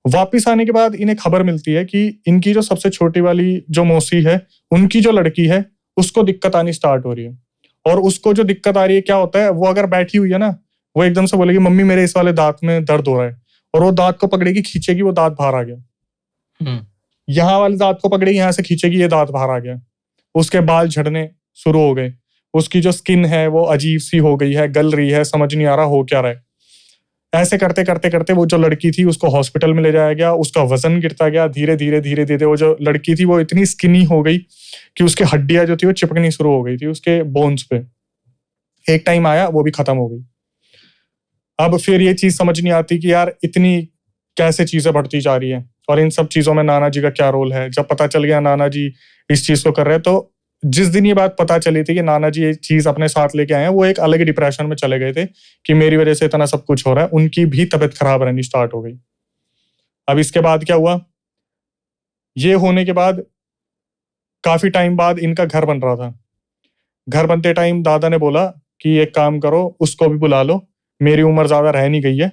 वापस आने के बाद इन्हें खबर मिलती है कि इनकी जो सबसे छोटी वाली जो मौसी है, उनकी जो लड़की है उसको दिक्कत आनी स्टार्ट हो रही है। और उसको जो दिक्कत आ रही है, क्या होता है, वो अगर बैठी हुई है ना, वो एकदम से बोलेगी मम्मी मेरे इस वाले दांत में दर्द हो रहा है, और वो दांत को पकड़ेगी, खींचेगी, वो दांत बाहर आ गया। यहाँ वाले दांत को पकड़ेगी, यहाँ से खींचेगी, ये दांत बाहर आ गया। उसके बाल झड़ने शुरू हो गए, उसकी जो स्किन है वो अजीब सी हो गई है, गल रही है, समझ नहीं आ रहा हो क्या रहा है। ऐसे करते करते करते वो जो लड़की थी उसको हॉस्पिटल में ले जाया गया, उसका वजन गिरता गया, धीरे धीरे धीरे धीरे वो जो लड़की थी वो इतनी स्किनी हो गई कि उसकी हड्डियां जो थी वो चिपकनी शुरू हो गई थी उसके बोन्स पे। एक टाइम आया वो भी खत्म हो गई। अब फिर ये चीज समझ नहीं आती कि यार इतनी कैसे चीजें बढ़ती जा रही है, और इन सब चीजों में नाना जी का क्या रोल है। जब पता चल गया नाना जी इस चीज को कर रहे हैं, तो जिस दिन ये बात पता चली थी कि नाना जी ये चीज अपने साथ लेके आए हैं, वो एक अलग डिप्रेशन में चले गए थे कि मेरी वजह से इतना सब कुछ हो रहा है। उनकी भी तबीयत खराब रहनी स्टार्ट हो गई। अब इसके बाद क्या हुआ, ये होने के बाद काफी टाइम बाद इनका घर बन रहा था। घर बनते टाइम दादा ने बोला कि एक काम करो, उसको भी बुला लो, मेरी उम्र ज्यादा रह नहीं गई है,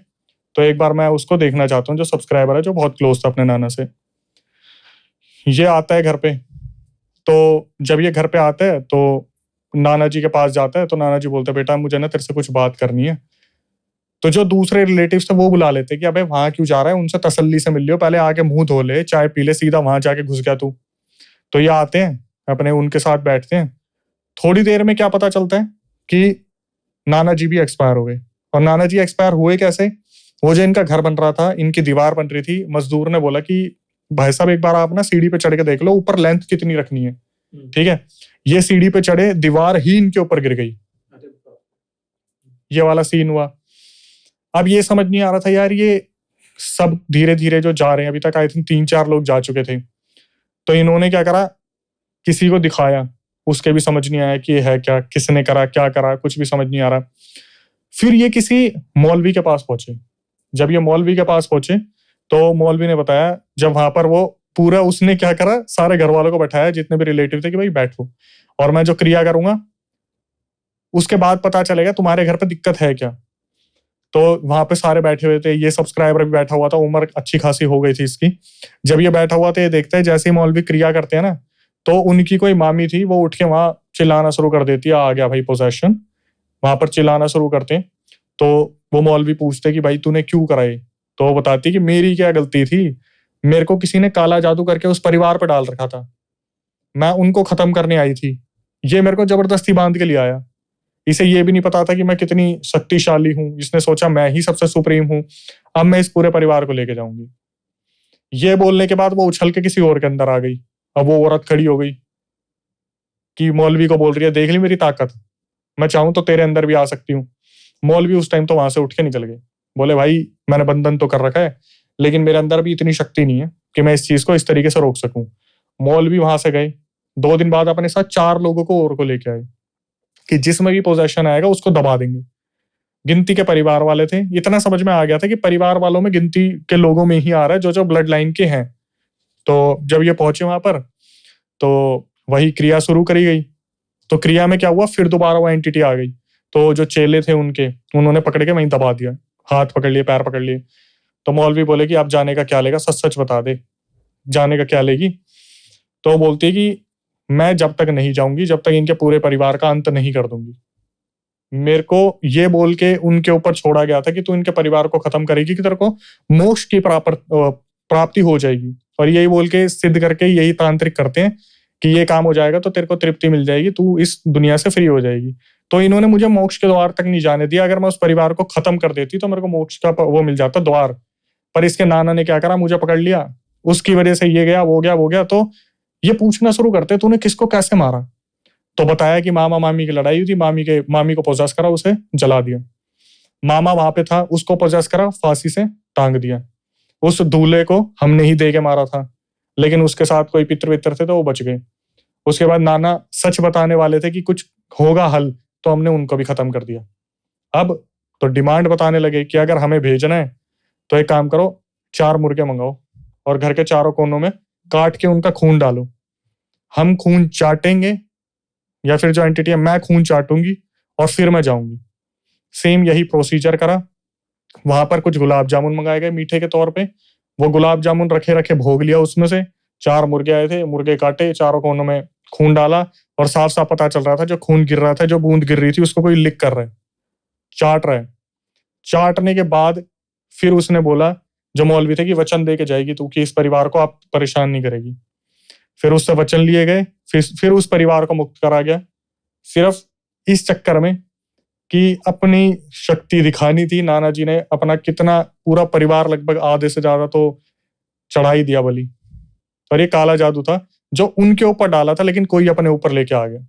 तो एक बार मैं उसको देखना चाहता हूँ, जो सब्सक्राइबर है जो बहुत क्लोज था अपने नाना से। ये आता है घर पे, तो जब ये घर पे आता है तो नाना जी के पास जाता है, तो नाना जी बोलते बेटा मुझे ना तेरे से कुछ बात करनी है। तो जो दूसरे रिलेटिव्स थे वो बुला लेते कि अबे वहां क्यों जा रहा है, उनसे तसल्ली से मिल लियो, पहले आके मुंह धो ले, चाय पी ले, सीधा वहां जाके घुस गया तू। तो ये आते हैं अपने, उनके साथ बैठते हैं। थोड़ी देर में क्या पता चलता है कि नाना जी भी एक्सपायर हो गए। और नाना जी एक्सपायर हुए कैसे, वो जो इनका घर बन रहा था, इनकी दीवार बन रही थी, मजदूर ने बोला कि भाई साहब एक बार आप ना सीढ़ी पे चढ़ के देख लो ऊपर लेंथ कितनी रखनी है, ठीक है। ये सीढ़ी पे चढ़े, दीवार ही इनके ऊपर गिर गई। ये वाला सीन हुआ। अब ये समझ नहीं आ रहा था यार, ये सब धीरे धीरे जो जा रहे हैं, अभी तक आई थिंक 3-4 लोग जा चुके थे। तो इन्होंने क्या करा, किसी को दिखाया, उसके भी समझ नहीं आया कि ये है क्या, किसने करा, क्या करा, कुछ भी समझ नहीं आ रहा। फिर ये किसी मौलवी के पास पहुंचे। जब ये मौलवी के पास पहुंचे तो मौलवी ने बताया, जब वहां पर वो पूरा उसने क्या करा, सारे घर वालों को बैठाया जितने भी रिलेटिव थे कि भाई बैठो, और मैं जो क्रिया करूंगा उसके बाद पता चलेगा तुम्हारे घर पे दिक्कत है क्या। तो वहां पे सारे बैठे हुए थे, ये सब्सक्राइबर भी बैठा हुआ था, उम्र अच्छी खासी हो गई थी इसकी। जब ये बैठा हुआ था, ये देखते हैं जैसे ही मौलवी क्रिया करते हैं ना, तो उनकी कोई मामी थी, वो उठ के वहां चिल्लाना शुरू कर देती है, आ गया भाई पोजेशन। वहां पर चिल्लाना शुरू करते हैं। तो वो मौलवी पूछते कि भाई तूने क्यों कराई, तो वो बताती कि मेरी क्या गलती थी, मेरे को किसी ने काला जादू करके उस परिवार पर डाल रखा था, मैं उनको खत्म करने आई थी, ये मेरे को जबरदस्ती बांध के ले आया। इसे ये भी नहीं पता था कि मैं कितनी शक्तिशाली हूं, इसने सोचा मैं ही सबसे सुप्रीम हूं, अब मैं इस पूरे परिवार को लेके जाऊंगी। ये बोलने के बाद वो उछल के किसी और के अंदर आ गई। अब वो औरत खड़ी हो गई कि मौलवी को बोल रही है, देख ली मेरी ताकत, मैं चाहूं तो तेरे अंदर भी आ सकती हूँ। मौलवी उस टाइम तो वहां से उठ के निकल गए, बोले भाई मैंने बंधन तो कर रखा है, लेकिन मेरे अंदर भी इतनी शक्ति नहीं है कि मैं इस चीज को इस तरीके से रोक सकूं। मौलवी वहां से गए, 2 दिन बाद अपने साथ 4 लोगों को और को लेके आए कि जिसमें भी पोजेशन आएगा उसको दबा देंगे। गिनती के परिवार वाले थे, इतना समझ में आ गया था कि परिवार वालों में गिनती के लोगों में ही आ रहा है, जो जो ब्लड लाइन के हैं। तो जब ये पहुंचे वहां पर, तो वही क्रिया शुरू करी गई। तो क्रिया में क्या हुआ, फिर दोबारा वो एंटिटी आ गई। तो जो चेले थे उनके, उन्होंने पकड़ के वहीं दबा दिया, हाथ पकड़ लिए, पैर पकड़ लिए। तो मौलवी बोले कि आप जाने का क्या लेगा, सच सच बता दे, जाने का क्या लेगी। तो वो बोलती है कि मैं जब तक नहीं जाऊंगी, जब तक इनके पूरे परिवार का अंत नहीं कर दूंगी। मेरे को ये बोल के उनके ऊपर छोड़ा गया था कि तू इनके परिवार को खत्म करेगी कि तेरे को मोक्ष की प्राप्ति हो जाएगी। और यही बोल के सिद्ध करके यही तांत्रिक करते हैं कि ये काम हो जाएगा तो तेरे को तृप्ति मिल जाएगी, तू इस दुनिया से फ्री हो जाएगी। तो इन्होंने मुझे मोक्ष के द्वार तक नहीं जाने दिया। अगर मैं उस परिवार को खत्म कर देती तो मेरे को मोक्ष का वो मिल जाता द्वार। पर इसके नाना ने क्या करा, मुझे पकड़ लिया, उसकी वजह से ये गया वो गया वो गया। तो ये पूछना शुरू करते तूने किसको कैसे मारा। तो बताया कि मामा मामी की लड़ाई हुई थी, मामी को पोजेस करा, उसे जला दिया। मामा वहां पे था, उसको पोजेस करा, फांसी से टांग दिया। उस दूल्हे को हमने ही दे के मारा था, लेकिन उसके साथ कोई पितर वितर थे तो वो बच गए। उसके बाद नाना सच बताने वाले थे कि कुछ होगा हल, तो हमने उनको भी खत्म कर दिया। अब तो डिमांड बताने लगे कि अगर हमें भेजना है तो एक काम करो, 4 मुर्गे मंगाओ और घर के चारों कोनों में काट के उनका खून डालो, हम खून चाटेंगे, या फिर जो एंटिटी है मैं खून चाटूंगी और फिर मैं जाऊंगी। सेम यही प्रोसीजर करा। वहां पर कुछ गुलाब जामुन मंगाए गए मीठे के तौर पे। वो गुलाब जामुन रखे रखे भोग लिया, उसमें से 4 मुर्गे आए थे, मुर्गे काटे, चारों कोनों में खून डाला, और साफ साफ पता चल रहा था जो खून गिर रहा था, जो बूंद गिर रही थी, उसको कोई लिक कर रहा है, चाट रहा है। चाटने के बाद फिर उसने बोला, जो मौलवी थे, कि वचन दे के जाएगी तू कि इस परिवार को आप परेशान नहीं करेगी। फिर उससे वचन लिए गए, फिर उस परिवार को मुक्त करा गया, सिर्फ इस चक्कर में कि अपनी शक्ति दिखानी थी। नाना जी ने अपना कितना पूरा परिवार, लगभग आधे से ज्यादा तो चढ़ा ही दिया बलि। और ये काला जादू था जो उनके ऊपर डाला था, लेकिन कोई अपने ऊपर लेके आ गया।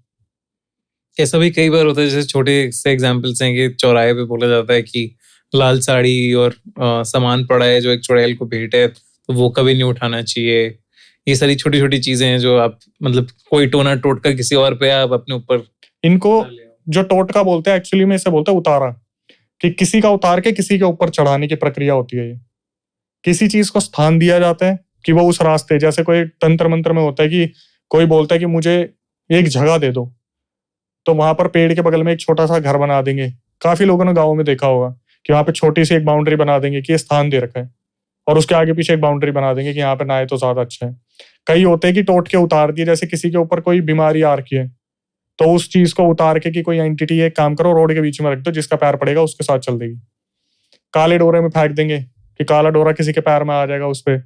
ऐसा भी कई बार होता है, जैसे छोटे से एग्जाम्पल्स हैं कि चौराहे पे बोला जाता है कि लाल साड़ी और सामान पड़ा है जो एक चुड़ैल को भेंट है, तो वो कभी नहीं उठाना चाहिए। ये सारी छोटी छोटी चीजें हैं जो आप, मतलब कोई टोना टोटका किसी और पे आप अपने ऊपर, इनको जो टोटका बोलते हैं, एक्चुअली में इसे बोलते हैं उतारा, कि किसी का उतार के किसी के ऊपर चढ़ाने की प्रक्रिया होती है। ये किसी चीज को स्थान दिया जाता है कि वो उस रास्ते, जैसे कोई तंत्र मंत्र में होता है कि कोई बोलता है कि मुझे एक जगह दे दो, तो वहां पर पेड़ के बगल में एक छोटा सा घर बना देंगे। काफी लोगों ने गाँव में देखा होगा कि वहां पे छोटी सी एक बाउंड्री बना देंगे कि ये स्थान दे रखा है, और उसके आगे पीछे एक बाउंड्री बना देंगे कि यहाँ पे ना आए तो ज्यादा अच्छा है। कई होते हैं कि टोट के उतार दिए, जैसे किसी के ऊपर कोई बीमारी आ रखी है तो उस चीज को उतार के कि कोई एंटिटी है, काम करो रोड के बीच में रख दो, जिसका पैर पड़ेगा उसके साथ चल देगी। काले डोरे में फेंक देंगे कि काला डोरा किसी के पैर में आ जाएगा उस पे।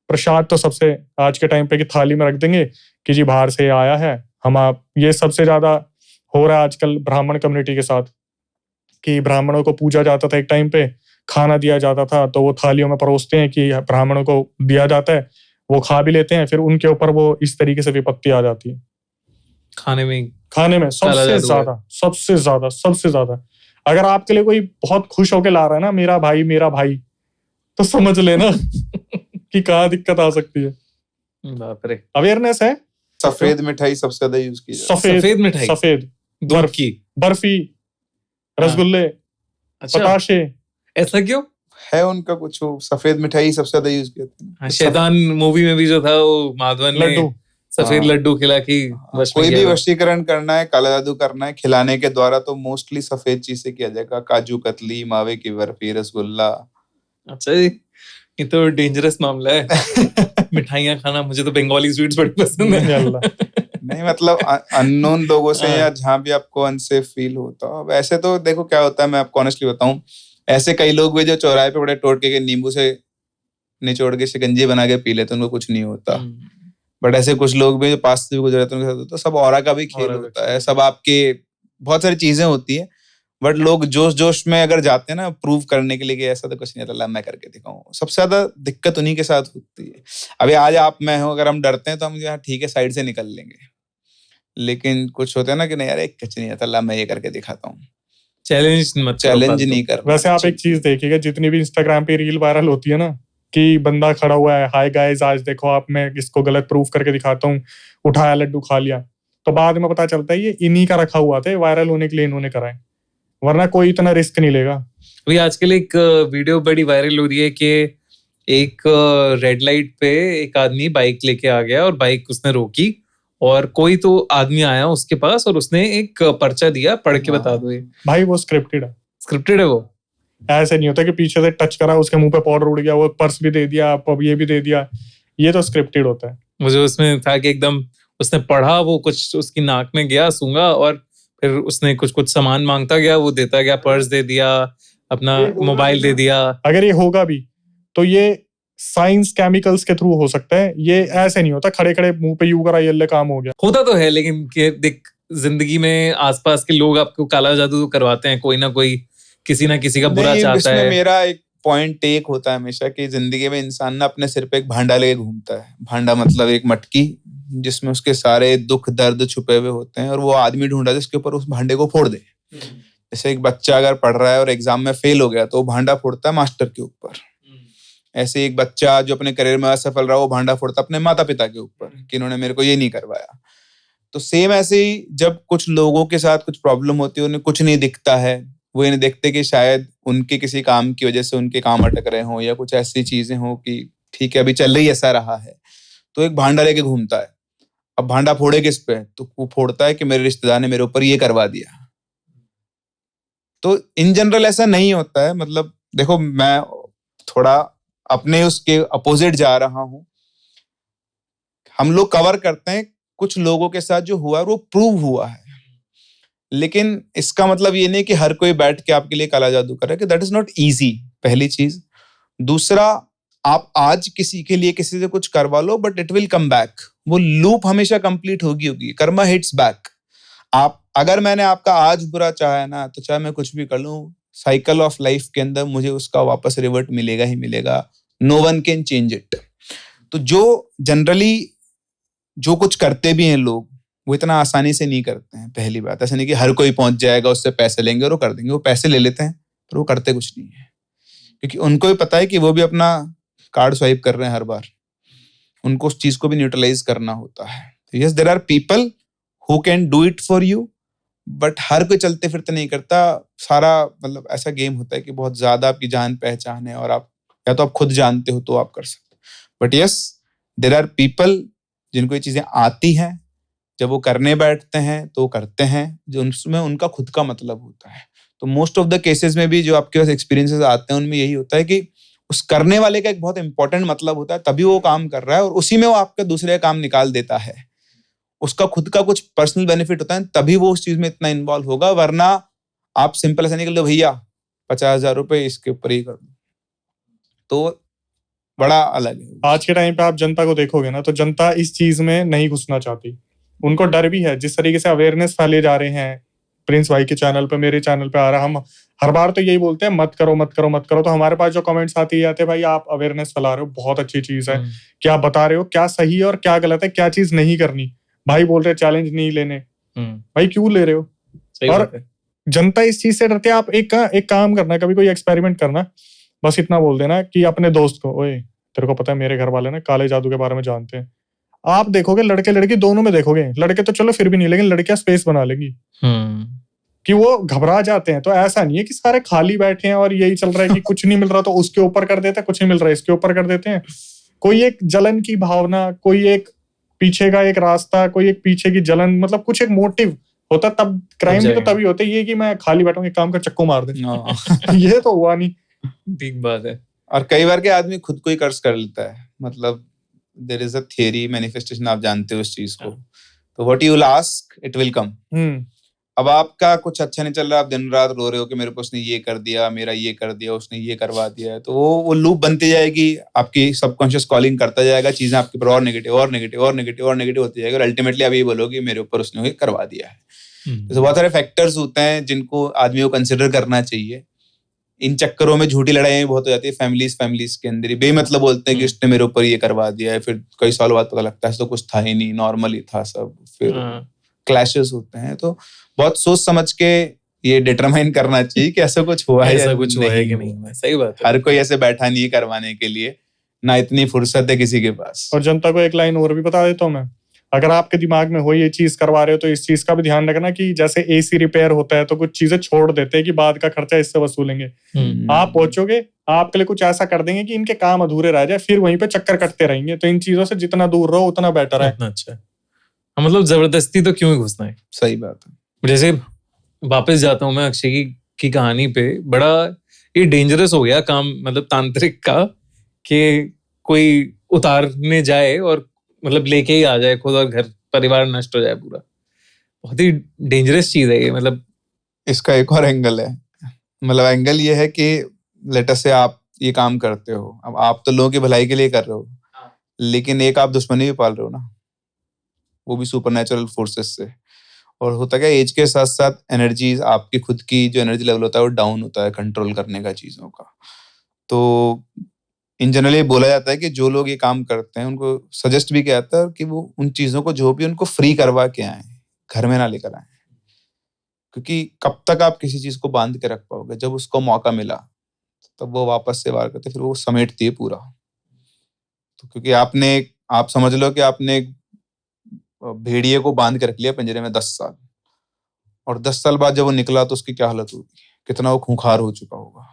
प्रसाद तो सबसे आज के टाइम पे कि थाली में रख देंगे कि जी बाहर से आया है हम आप। ये सबसे ज्यादा हो रहा है आजकल ब्राह्मण कम्युनिटी के साथ, कि ब्राह्मणों को पूजा जाता था एक टाइम पे, खाना दिया जाता था, तो वो थालियों में परोसते हैं कि ब्राह्मणों को दिया जाता है, वो खा भी लेते हैं, फिर उनके ऊपर वो इस तरीके से विपत्ति आ जाती है। खाने में सबसे ज्यादा अगर आपके लिए कोई बहुत खुश होके ला रहा है ना, मेरा भाई, तो समझ लेना कि कहाँ दिक्कत आ सकती है। बाप रे। अवेयरनेस है। सफेद मिठाई सबसे ज्यादा यूज की जाती है। सफेद मिठाई, सफेद दूध की बर्फी, रसगुल्ले, अच्छा, बताशे। ऐसा क्यों? है उनका कुछ, वो सफेद मिठाई सबसे ज्यादा यूज करते हैं। हाँ, शैतान मूवी में भी जो था वो माधवन ने लड्डू। सफेद हाँ। लड्डू खिला के वश में कोई भी किया था। वशीकरण करना है, काला जादू करना है खिलाने के द्वारा, तो मोस्टली सफेद चीज से किया जाएगा। काजू कतली, मावे की बर्फी, रसगुल्ला। अच्छा जी, ये तो डेंजरस मामला है। मिठाइयाँ खाना, मुझे तो बंगाली स्वीट्स बड़ी पसंद है। अल्लाह। नहीं मतलब अननोन लोगों से हाँ। या जहाँ भी आपको अनसेफ फील होता हो। अब ऐसे तो देखो क्या होता है, मैं आपको ऑनेस्टली बताऊं, ऐसे कई लोग भी जो चौराहे पे बड़े टोटके के नींबू से निचोड़ के शिकंजी बना के पी लेते, उनको कुछ नहीं होता। बट ऐसे कुछ लोग भी जो पास से भी गुजरे हैं, उनके साथ होता है। सब ऑरा का भी खेल ऑरा का होता है, खेल। सब आपके बहुत सारी चीजें होती है। बट लोग जोश जोश में अगर जाते हैं ना प्रूव करने के लिए कि ऐसा तो कुछ नहीं था, मैं करके दिखाऊं, सबसे ज्यादा दिक्कत उन्हीं के साथ होती है। अभी आज आप मैं हूं, अगर हम डरते हैं तो हम यार ठीक है साइड से निकल लेंगे, लेकिन कुछ होते हैं ना कि नहीं यार एक कुछ नहीं आता, मैं ये करके दिखाता हूँ। चैलेंज मत करो चैलेंज फालतू। नहीं करना। वैसे आप एक चीज देखिएगा, जितनी भी इंस्टाग्राम पे रील वायरल होती है ना कि बंदा खड़ा हुआ है, हाय गाइस आज देखो आप, मैं इसको गलत प्रूफ करके दिखाता हूँ, उठाया लड्डू खा लिया, तो बाद में पता चलता है ये इन्हीं का रखा हुआ था, वायरल होने के लिए इन्होंने कराए, वरना कोई इतना रिस्क नहीं लेगा। अभी आजकल एक वीडियो बड़ी वायरल हो रही है कि एक रेड लाइट पे एक आदमी बाइक लेके आ गया और बाइक उसने रोकी और कोई तो आदमी आया उसके पास और उसने एक पर्चा दिया, पढ़ के बता दो। ये भाई वो स्क्रिप्टेड है, स्क्रिप्टेड है वो। ऐसे नहीं होता कि पीछे से टच करा, उसके मुंह पे पाउडर उड़ गया, वो पर्स भी दे दिया, अब ये भी दे दिया, ये तो स्क्रिप्टेड होता है। मुझे उसमें था कि एकदम उसने पढ़ा, वो कुछ उसकी नाक में गया, सूंघा और फिर उसने कुछ कुछ सामान मांगता गया, वो देता गया, पर्स दे दिया, अपना मोबाइल दे दिया। अगर ये होगा भी तो ये साइंस केमिकल्स के थ्रू हो सकता है, ये ऐसे नहीं होता खड़े खड़े मुंह पे यू करा ये काम हो गया। होता तो है, लेकिन देख जिंदगी में आसपास के लोग आपको काला जादू तो करवाते हैं, कोई ना कोई किसी ना किसी का बुरा नहीं, चाहता इसमें है। मेरा एक पॉइंट एक होता है हमेशा कि जिंदगी में इंसान ना अपने सिर पे एक भांडा लेके घूमता है। भांडा मतलब एक मटकी जिसमें उसके सारे दुख दर्द छुपे हुए होते हैं, और वो आदमी ढूंढा जिसके ऊपर उस भांडे को फोड़ दे। जैसे एक बच्चा अगर पढ़ रहा है और एग्जाम में फेल हो गया तो वो भांडा फोड़ता है मास्टर के ऊपर। ऐसे एक बच्चा जो अपने करियर में असफल रहा, वो भांडा फोड़ता अपने माता पिता के ऊपर कि इन्होंने मेरे को ये नहीं करवाया। तो सेम ऐसे ही जब कुछ लोगों के साथ कुछ प्रॉब्लम होती है, उन्हें कुछ नहीं दिखता है, वो ये नहीं देखते कि शायद उनके किसी काम की वजह से उनके काम अटक रहे हों या कुछ ऐसी चीजें हों कि ठीक है अभी चल रही ऐसा रहा है, तो एक भांडा लेके घूमता है। अब भांडा फोड़े किस पे? तो वो फोड़ता है कि मेरे रिश्तेदार ने मेरे ऊपर ये करवा दिया। तो इन जनरल ऐसा नहीं होता है। मतलब देखो, मैं थोड़ा अपने उसके अपोजिट जा रहा हूं। हम लोग कवर करते हैं कुछ लोगों के साथ जो हुआ है वो प्रूव हुआ है, लेकिन इसका मतलब ये नहीं कि हर कोई बैठ के आपके लिए काला जादू करे, कि दैट इज नॉट इजी, पहली चीज। दूसरा, आप आज किसी के लिए किसी से कुछ करवा लो but it will come back, वो लूप हमेशा कंप्लीट होगी। Karma hits back. आप अगर मैंने आपका आज बुरा चाहा है ना, तो चाहे मैं कुछ भी कर लूं, साइकिल ऑफ लाइफ के अंदर मुझे उसका वापस रिवर्ट मिलेगा ही मिलेगा। No one can change it. तो जो जनरली जो कुछ करते भी हैं लोग, वो इतना आसानी से नहीं करते हैं। पहली बात, ऐसा नहीं कि हर कोई पहुंच जाएगा, उससे पैसे लेंगे और वो कर देंगे। वो पैसे ले लेते हैं पर वो करते कुछ नहीं है, क्योंकि उनको भी पता है कि वो भी अपना कार्ड स्वाइप कर रहे हैं हर बार। उनको उस चीज को भी न्यूट्रलाइज करना होता है। Yes, there are people who can do it for you, but हर कोई चलते फिरते नहीं करता। सारा मतलब ऐसा गेम होता है कि बहुत ज्यादा आपकी जान पहचान है और आप या तो आप खुद जानते हो तो आप कर सकते हो। But yes, there are people जिनको ये चीजें आती हैं, जब वो करने बैठते हैं तो वो करते हैं, जो उनमें उनका खुद का मतलब होता है। तो मोस्ट ऑफ द केसेस में भी जो आपके पास एक्सपीरियंसेस आते हैं, उनमें यही होता है कि उस करने वाले का एक बहुत इंपॉर्टेंट मतलब होता है, तभी वो काम कर रहा है, और उसी में वो आपका दूसरे काम निकाल देता है। उसका खुद का कुछ पर्सनल बेनिफिट होता है, तभी वो उस चीज में इतना इन्वॉल्व होगा। वरना आप सिंपल ऐसा नहीं कर लो, भैया 50,000 रुपए इसके ऊपर ही कर दो, तो बड़ा अलग है। आज के टाइम पे आप जनता को देखोगे ना, तो जनता इस चीज में नहीं घुसना चाहती। उनको डर भी है। जिस तरीके से अवेयरनेस फैले जा रहे हैं, प्रिंस भाई के चैनल पे, मेरे चैनल पे आ रहा, हम हर बार तो यही बोलते हैं, मत करो मत करो मत करो। तो हमारे पास जो कमेंट्स आते ही आते हैं, भाई आप अवेयरनेस फैला रहे हो, बहुत अच्छी चीज है, क्या बता रहे हो, क्या सही है और क्या गलत है, क्या चीज नहीं करनी। भाई बोल रहे चैलेंज नहीं लेने, भाई क्यों ले रहे हो? और जनता इस चीज से डरती है। आप एक काम करना, कभी कोई एक्सपेरिमेंट करना, बस इतना बोल देना कि अपने दोस्त को, ओए तेरे को पता है मेरे घर वाले ना काले जादू के बारे में जानते हैं। आप देखोगे लड़के लड़की दोनों में देखोगे, लड़के तो चलो फिर भी नहीं, लेकिन लड़कियां स्पेस बना लेंगी। कि वो घबरा जाते हैं। तो ऐसा नहीं है कि सारे खाली बैठे हैं और यही चल रहा है कि कुछ नहीं मिल रहा तो उसके ऊपर कर देते हैं, कुछ नहीं मिल रहा है इसके ऊपर कर देते हैं। कोई एक जलन की भावना, कोई एक पीछे का एक रास्ता, कोई एक पीछे की जलन, मतलब कुछ एक मोटिव होता, तब क्राइम भी तो तभी होते। ये कि मैं खाली बैठा हूँ, एक काम कर चक्कू मार दे, ये तो हुआ नहीं। ठीक बात है। और कई बार के आदमी खुद को ही कर्ज कर लेता है। मतलब there is a theory, manifestation, आप जानते हो इस चीज को। तो what you will ask it will come. अब आपका कुछ अच्छा नहीं चल रहा, आप दिन रात रो रहे हो कि मेरे को उसने ये कर दिया, मेरा ये कर दिया, उसने ये करवा दिया है, तो वो लूप बनती जाएगी, आपकी सबकॉन्शियस कॉलिंग करता जाएगा, चीजें आपके ऊपर और नेगेटिव और नेगेटिव और नेगेटिव और नेगेटिव होती जाएगी, और अल्टीमेटली आप ये बोलोगे मेरे ऊपर उसने ये करवा दिया है। तो बहुत सारे फैक्टर्स होते हैं जिनको आदमी को कंसिडर करना चाहिए। इन चक्करों में झूठी लड़ाइयां बहुत हो जाती है फैमिलीज के अंदर ही, बेमतलब बोलते हैं कि उसने मेरे ऊपर ये करवा दिया है, फिर कई सालों बाद पता लगता है तो कुछ था ही नहीं, नॉर्मल ही था सब, फिर क्लैशेस होते हैं। तो बहुत सोच समझ के ये डिटरमाइन करना चाहिए कि ऐसा कुछ हुआ है, ऐसा कुछ हुआ है कि नहीं। सही बात है। हर कोई ऐसे बैठा नहीं है करवाने के लिए, ना इतनी फुर्सत है किसी के पास। और जनता को एक लाइन और भी बता देता हूँ मैं, अगर आपके दिमाग में हो ये चीज करवा रहे हो तो इस चीज का भी ध्यान रखना कि जैसे एसी रिपेयर होता है तो कुछ चीजें छोड़ देते हैं कि बाद का खर्चा इससे वसूलेंगे। आप पहुंचोगे, आपके लिए कुछ ऐसा कर देंगे कि इनके काम अधूरे रह जाए, फिर वहीं पे चक्कर कटते रहेंगे। तो इन चीजों से जितना दूर रहो उतना बेटर है। अच्छा, मतलब जबरदस्ती तो क्यों ही घुसना है। सही बात है। जैसे वापस जाता हूँ मैं अक्षय की कहानी पे, बड़ा ये डेंजरस हो गया काम, मतलब तांत्रिक का, कि कोई उतारने जाए और मतलब लेके ही आ जाए खुद, और घर परिवार नष्ट हो जाए पूरा। बहुत ही डेंजरस चीज है ये। मतलब इसका एक और एंगल है, मतलब एंगल ये है कि लेटर से आप ये काम करते हो, अब आप तो लोगों की भलाई के लिए कर रहे हो, लेकिन एक आप दुश्मनी भी पाल रहे हो ना, वो भी सुपरनेचुरल फोर्सेस से। और होता क्या, एज के साथ साथ एनर्जी, आपकी खुद की जो एनर्जी लेवल होता है वो डाउन होता है कंट्रोल करने का चीजों का। तो इन जनरल ये बोला जाता है कि जो लोग ये काम करते हैं उनको सजेस्ट भी किया जाता है कि वो उन चीजों को जो भी उनको फ्री करवा के आए, घर में ना लेकर आए। क्योंकि कब तक आप किसी चीज को बांध के रख पाओगे, जब उसको मौका मिला तब वो वापस से वार करते, फिर वो समेटती है पूरा। तो क्योंकि आप समझ लो कि आपने भेड़िए को बांध के रख लिया पिंजरे में 10 साल, और 10 साल बाद जब वो निकला तो उसकी क्या हालत होगी, कितना वो खूंखार हो चुका होगा।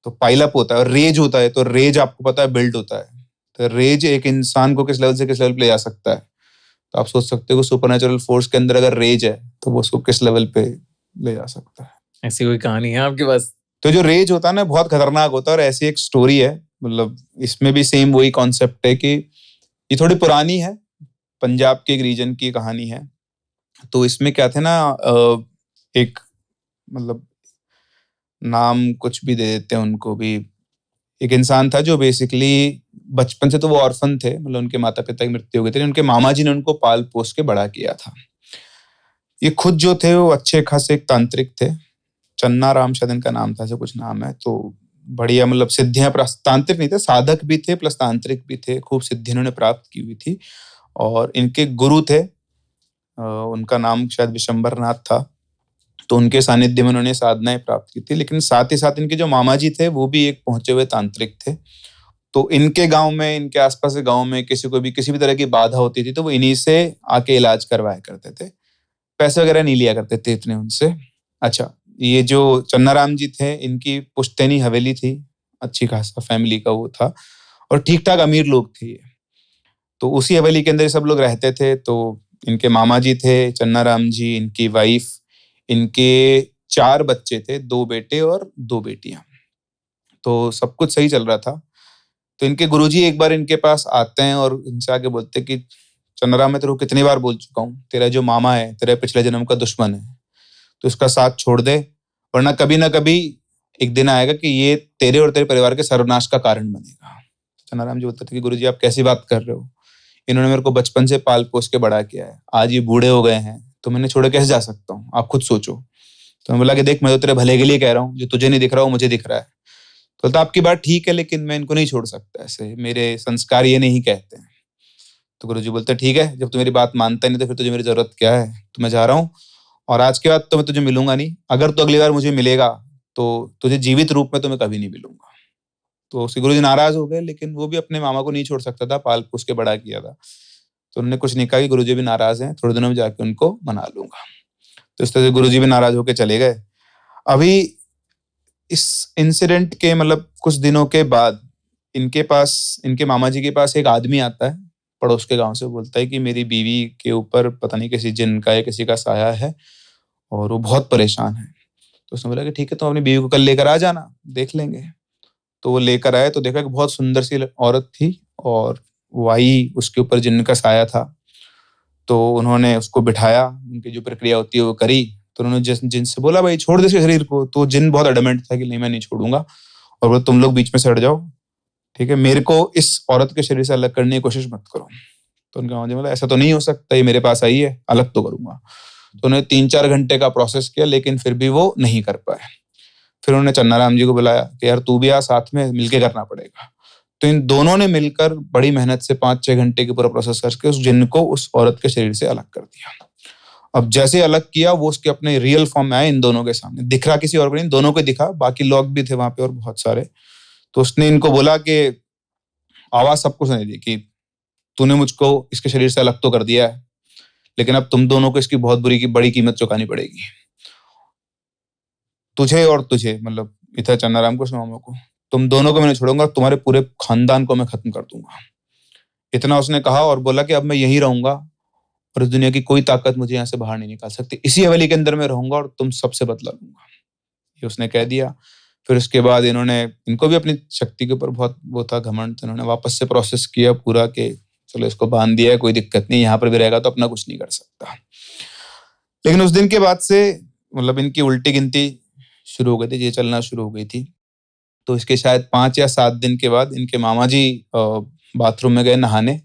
तो पाइलअप होता है और रेज होता है। तो रेज आपको पता है बिल्ड होता है। तो रेज एक इंसान को किस लेवल से किस लेवल पे ले जा सकता है। तो आप सोच सकते हो कि सुपरनेचुरल फोर्स के अंदर अगर रेज है तो वो उसको किस लेवल पे ले जा सकता है। ऐसी कोई कहानी है आपके पास? तो जो रेज होता है ना बहुत खतरनाक होता है, और ऐसी एक स्टोरी है, मतलब इसमें भी सेम वही कॉन्सेप्ट है कि ये थोड़ी पुरानी है, पंजाब के एक रीजन की कहानी है। तो इसमें क्या थे ना, एक मतलब नाम कुछ भी दे देते हैं उनको भी, एक इंसान था जो बेसिकली बचपन से तो वो ऑर्फन थे, मतलब उनके माता पिता की मृत्यु हो गई थी, उनके मामा जी ने उनको पाल पोस के बड़ा किया था। ये खुद जो थे वो अच्छे खासे एक तांत्रिक थे, चन्ना राम शायद इनका नाम था, ऐसा कुछ नाम है। तो बढ़िया, मतलब सिद्धियां, तांत्रिक नहीं थे, साधक भी थे प्लस तांत्रिक भी थे, खूब सिद्धि इन्होंने प्राप्त की हुई थी। और इनके गुरु थे, उनका नाम शायद विशंबर नाथ था। तो उनके सानिध्य में उन्होंने साधनाएं प्राप्त की थी। लेकिन साथ ही साथ इनके जो मामा जी थे वो भी एक पहुंचे हुए तांत्रिक थे। तो इनके गांव में, इनके आसपास के गांव में किसी को भी किसी भी तरह की बाधा होती थी तो वो इन्हीं से आके इलाज करवाया करते थे, पैसे वगैरह नहीं लिया करते थे इतने उनसे। अच्छा, ये जो चन्नाराम जी थे, इनकी पुश्तैनी हवेली थी, अच्छी खासा फैमिली का वो था, और ठीक ठाक अमीर लोग थे ये। तो उसी हवेली के अंदर सब लोग रहते थे। तो इनके मामा जी थे चन्नाराम जी, इनकी वाइफ, इनके 4 बच्चे थे, 2 बेटे और 2 बेटियां। तो सब कुछ सही चल रहा था। तो इनके गुरुजी एक बार इनके पास आते हैं और इनसे आके बोलते हैं कि चन्नाराम, मैं तेरे को कितनी बार बोल चुका हूँ, तेरा जो मामा है तेरे पिछले जन्म का दुश्मन है, तो इसका साथ छोड़ दे, वरना कभी ना कभी एक दिन आएगा कि ये तेरे और तेरे परिवार के सर्वनाश का कारण बनेगा। चन्नाराम जी बोलते थे कि गुरुजी आप कैसी बात कर रहे हो, इन्होंने मेरे को बचपन से पाल पोस के बड़ा किया है, आज ये बूढ़े हो गए हैं तो मैंने छोड़ कैसे जा सकता हूँ, आप खुद सोचो। तो मैं बोला कि देख, मैं तो तेरे भले के लिए कह रहा हूँ, जो तुझे नहीं दिख रहा वो मुझे दिख रहा है। तो आपकी बात ठीक है, लेकिन मैं इनको नहीं छोड़ सकता, ऐसे मेरे संस्कार ये नहीं कहते हैं। तो गुरुजी बोलते ठीक है, जब तू मेरी बात मानता नहीं तो फिर तुझे मेरी जरूरत क्या है, तो मैं जा रहा हूँ, और आज के बाद तो मैं तुझे मिलूंगा नहीं। अगर तू अगली बार मुझे मिलेगा तो तुझे जीवित रूप में तो मैं कभी नहीं मिलूंगा। तो उसके गुरुजी नाराज हो गए, लेकिन वो भी अपने मामा को नहीं छोड़ सकता था, पाल पोस के बड़ा किया था। तो उन्होंने कुछ नहीं कहा कि गुरुजी भी नाराज हैं, थोड़े दिनों में जाके उनको मना लूंगा। तो इस तरह से गुरुजी भी नाराज होकर चले गए। अभी इस इंसिडेंट के मतलब कुछ दिनों के बाद इनके मामा जी के पास एक आदमी आता है पड़ोस के गांव से, बोलता है कि मेरी बीवी के ऊपर पता नहीं किसी जिन का या किसी का साया है और वो बहुत परेशान है। तो उसने बोला कि ठीक है, तो अपनी बीवी को कल लेकर आ जाना, देख लेंगे। तो वो लेकर आए तो देखा कि बहुत सुंदर सी औरत थी और वो आई, उसके ऊपर जिन का साया था। तो उन्होंने उसको बिठाया, उनकी जो प्रक्रिया होती है वो करी। तो उन्होंने जिन से बोला भाई छोड़ दे इसके शरीर को। तो जिन बहुत एडमेंट था कि नहीं मैं नहीं छोड़ूंगा, और बोला तुम लोग बीच में से हट जाओ, ठीक है, मेरे को इस औरत के शरीर से अलग करने की कोशिश मत करो। तो उनका मामा जी बोला ऐसा तो नहीं हो सकता, ये मेरे पास आई है, अलग तो करूंगा। तो उन्होंने 3-4 घंटे का प्रोसेस किया, लेकिन फिर भी वो नहीं कर पाए। फिर उन्होंने चन्नाराम जी को बुलाया कि यार तू भी आ, साथ में मिलके करना पड़ेगा। तो इन दोनों ने मिलकर बड़ी मेहनत से 5-6 घंटे के पूरा प्रोसेस करके उस जिन को उस औरत के शरीर से अलग कर दिया। अब जैसे अलग किया, वो उसके अपने रियल फॉर्म में आए, इन दोनों के सामने दिख रहा, किसी और को नहीं, दोनों को दिखा। बाकी लोग भी थे वहां पे और बहुत सारे। तो उसने इनको बोला कि आवाज सबको सुनाई दी कि तूने मुझको इसके शरीर से अलग तो कर दिया है, लेकिन अब तुम दोनों को इसकी बहुत बड़ी कीमत चुकानी पड़ेगी। तुझे और तुझे, मतलब इधर चन्नाराम को, उस मामा को, तुम दोनों को मैं नहीं छोड़ूंगा, तुम्हारे पूरे खानदान को मैं खत्म कर दूंगा। इतना उसने कहा और बोला कि अब मैं यहीं रहूंगा और इस दुनिया की कोई ताकत मुझे यहाँ से बाहर नहीं निकाल सकती। इसी हवेली के अंदर मैं रहूंगा और तुम सबसे बदला लूंगा, ये उसने कह दिया। फिर उसके बाद इनको भी अपनी शक्ति के ऊपर बहुत वो था, घमंड। तो इन्होंने वापस से प्रोसेस किया पूरा कि चलो इसको बांध दिया है, कोई दिक्कत नहीं, यहाँ पर भी रहेगा तो अपना कुछ नहीं कर सकता। लेकिन उस दिन के बाद से मतलब इनकी उल्टी गिनती शुरू हो गई थी, ये चलना शुरू हो गई थी। तो इसके शायद 5 या 7 दिन के बाद इनके मामा जी बाथरूम में गए नहाने,